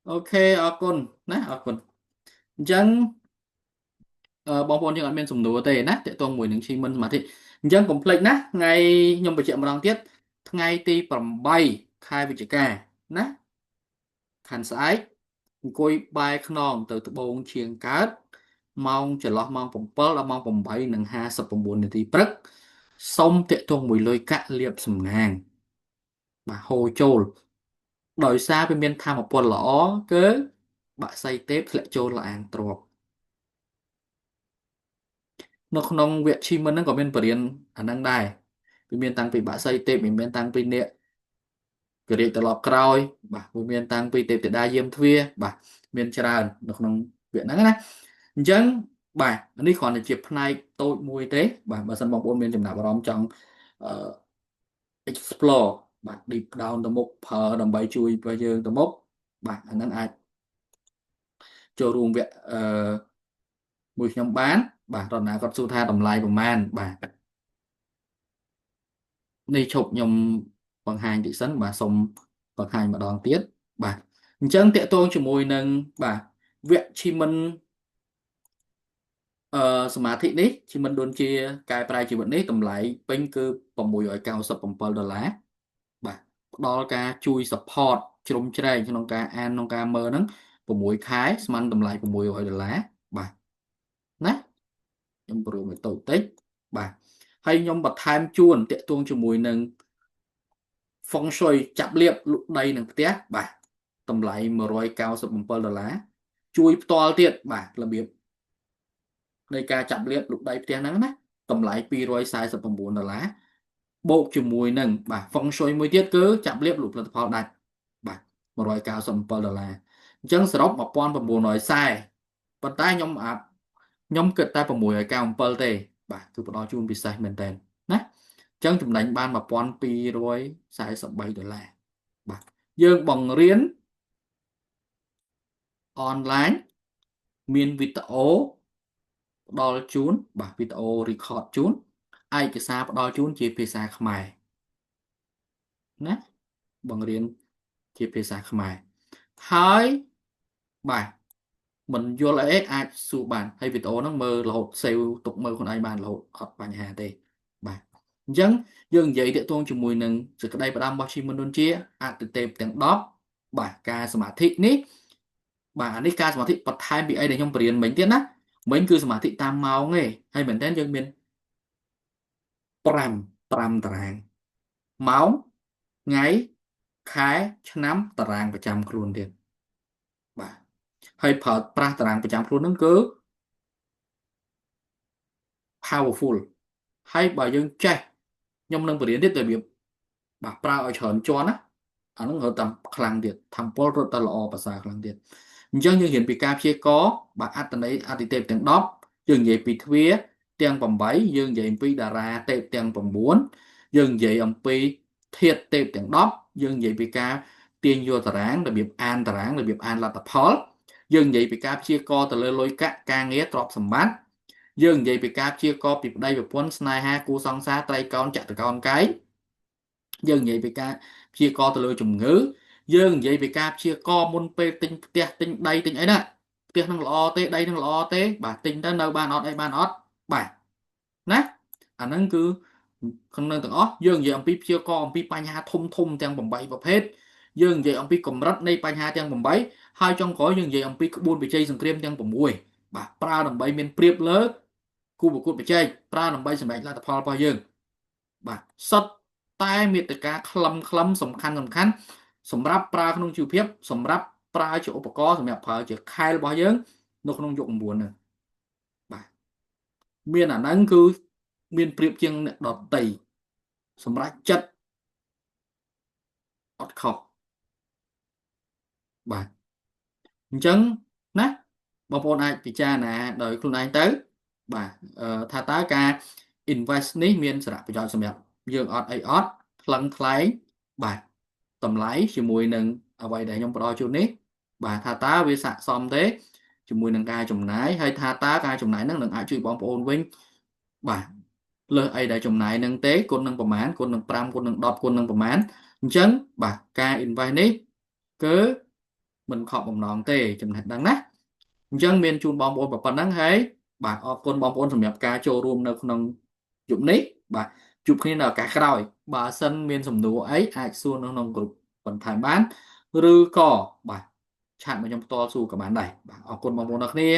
អូខេអរគុណណាអរគុណអញ្ចឹងបងប្អូនយើងអត់មានសំណួរទេណាតកតងមួយនឹងឈីមិនសមាធិអញ្ចឹងកុំភ្លេចណាថ្ងៃខ្ញុំបញ្ជាក់ម្ដងទៀតថ្ងៃទី8ខែវិច្ឆិកាណាខាន់ស្អែកអង្គុយបែរខ្នងទៅត្បូងឈៀងកើតម៉ោងចន្លោះម៉ោង7ដល់ម៉ោង8:59នាទីព្រឹកសុំតាក់ទងមួយលុយកាក់លាបសំណាងបាទហូរចូលដោយសារវាមានធម៌ពលល្អគឺបាក់សីទេពធ្លាក់ចូលលអាងទ្របនៅក្នុងវគ្គឈីមិនហ្នឹងក៏មានបរិញ្ញាអាហ្នឹងដែរវាមានតាំងពីបាក់សីទេពវាមានតាំងពីអ្នកគរាជត្រឡប់ក្រោយបាទវាមានតាំងពីទេពធីតាយាមទ្វារបាទមានច្រើននៅក្នុងវគ្គហ្នឹងណាអញ្ចឹងបាទនេះគ្រាន់តែជាផ្នែកតូចមួយទេបាទបើសិនបងប្អូនមានចំណាប់អារម្មណ៍ចង់អឺ explore បាទ deep down ទៅមុខប្រើដើម្បីជួយឲ្យយើងទៅមុខបាទអាហ្នឹងអាចចូលរួមវគ្គមួយខ្ញុំបានបាទរតនាគាត់សួរថាតម្លៃប្រមាណបាទនេះឈប់ខ្ញុំបង្ហាញតិចសិនបាទសូម បង្ហាញម្ដងទៀតបាទអញ្ចឹងតកតងជាមួយនឹងបាទវគ្គឈីមិនសមាធិនេះឈីមិនដូចជាកែប្រែជីវិតនេះតម្លៃពេញគឺ$697បាទផ្ដល់ការជួយ support ជ្រោមជ្រែងក្នុងការអានក្នុងការមើលហ្នឹង6ខែស្មើនឹងតម្លៃ$600បាទណាខ្ញុំប្រួយតូចតិចបាទហើយខ្ញុំបន្ថែមជួនតាក់ទងជាមួយនឹង ហ្វុងស៊ុយចាប់លាបលុបដីនឹងផ្ទះបាទតម្លៃ$197ជួយផ្ទាល់ទៀតបាទរបៀបនៃការចាប់លាបលុបដីផ្ទះហ្នឹងណាតម្លៃ$249បូកជាមួយនឹងបាទហ្វុងស៊ុយមួយទៀតគឺចាប់លាបលុបផលិតផលដាច់បាទ$197អញ្ចឹងសរុប1940ប៉ុន្តែខ្ញុំគិតតែ697ទេបាទគឺផ្ដល់ជូនពិសេសមែនតើណាអញ្ចឹងចំណេញបាន$1243បាទយើងបង្រៀនអនឡាញមានវីដេអូផ្ដល់ជូនបាទវីដេអូ record ជូនឯកសារផ្ដល់ជូនជាភាសាខ្មែរណាបង្រៀនជាភាសាខ្មែរហើយបាទមិនយល់អីអាចសួរបានហើយវីដេអូហ្នឹងមើលរហូត save ទុកមើលខ្លួនឯងបានរហូតអត់បញ្ហាទេបាទអញ្ចឹងយើងនិយាយតាក់ទងជាមួយនឹងសេចក្តីផ្ដាំរបស់ឈីមុនដូចជាអតិទេពទាំង10បាទការសមាធិនេះបាទអានេះការសមាធិបន្ថែមពីអីដែលខ្ញុំបរៀនមិញទៀតណាមិញគឺសមាធិតាមម៉ោងទេហើយមែនតើយើងមាន5តារាងម៉ោងថ្ងៃខែឆ្នាំតារាងប្រចាំខ្លួនទៀតបាទហើយប្រើប្រាស់តារាងប្រចាំខ្លួនហ្នឹងគឺ powerful ហើយបើយើងចេះខ្ញុំនឹងបរៀនទៀតរបៀបបាទប្រើឲ្យច្រើនជាន់ណាអាហ្នឹងរត់តាមខ្លាំងទៀតធម្មពលរត់តែល្អប្រសើរខ្លាំងទៀតអញ្ចឹងយើងរៀនពីការព្យាករណ៍បាទអត្តន័យអតិទេពទាំង10យើងនិយាយពីទ្វារទាំង8យើងនិយាយអំពីតារាទេពទាំង9យើងនិយាយអំពីធាតុទេពទាំង10យើងនិយាយពីការទាញយកតារាងរបៀបអានតារាងរបៀបអានលទ្ធផលយើងនិយាយពីការព្យាករណ៍ទៅលើលុយកាក់ការងារទ្រព្យសម្បត្តិយើងនិយាយពីការព្យាករណ៍ពីប្តីប្រពន្ធស្នេហាគូសង្សារត្រីកោណចតុកោណកាយយើងនិយាយពីការព្យាករណ៍ទៅលើជំងឺយើងនិយាយពីការព្យាករណ៍មុនពេលទិញផ្ទះទិញដីទិញអីណាផ្ទះនឹងល្អទេដីនឹងល្អទេបាទទិញទៅនៅបានអត់អីបានអត់បាទណាអាហ្នឹងគឺក្នុងនឹងទាំងអស់យើងនិយាយអំពីព្យាករណ៍អំពីបញ្ហាធំទាំង8ប្រភេទយើងនិយាយអំពីកម្រិតនៃបញ្ហាទាំង8ហើយចុងក្រោយយើងនិយាយអំពីក្បួនវិជ័យសង្គ្រាមទាំង6បាទប្រើដើម្បីមានប្រៀបលើគូប្រកួតប្រជែងប្រើដើម្បីសម្រេចលទ្ធផលរបស់យើងបាទសុទ្ធតែមេត្តាខ្លឹមសំខាន់សម្រាប់ប្រើក្នុងជីវភាពសម្រាប់ប្រើជាឧបករណ៍សម្រាប់ប្រើជាខែលរបស់យើងនៅក្នុងយុគ9ហ្នឹងបាទមានអាហ្នឹងគឺមានប្រៀបជាងអ្នកដតីសម្រាប់ចិត្តអត់ខុសបាទអញ្ចឹងណាបងប្អូនអាចពិចារណាដោយខ្លួនឯងទៅបាទថាតើការ invest នេះមានសារៈប្រយោជន៍សម្រាប់យើងអត់អីអត់ថ្លឹងថ្លែងបាទតម្លៃជាមួយនឹងអ្វីដែលខ្ញុំផ្ដល់ជូននេះបាទថាតើវាស័ក្តិសមទេជាមួយនឹងការចំណាយហើយថាតើការចំណាយហ្នឹងនឹងអាចជួយបងប្អូនវិញបាទលើសអីដែលចំណាយនឹងទេគុណនឹងប្រមាណគុណនឹង5គុណនឹង10គុណនឹងប្រមាណអញ្ចឹងបាទការ invest នេះគឺមិនខកបំណងទេចំណេះដឹងណាអញ្ចឹងមានជូនបងប្អូនប៉ុណ្ណឹងហើយបាទអរគុណបងប្អូនសម្រាប់ការចូលរួមនៅក្នុងយប់នេះបាទជួបគ្នានៅឱកាសក្រោយបើសិនមានសំណួរអីអាចសួរនៅក្នុងក្រុមបន្ថែមបានឬក៏បាទឆាតមកខ្ញុំផ្ទាល់សួរក៏បានដែរបាទអរគុណបងប្អូនទាំងគ្នា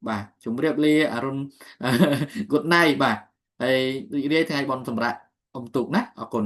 បាទជម្រាបលាអរុន good night បាទហើយរីករាយថ្ងៃបុណ្យសម្រាប់អុំទូកណាអរគុណ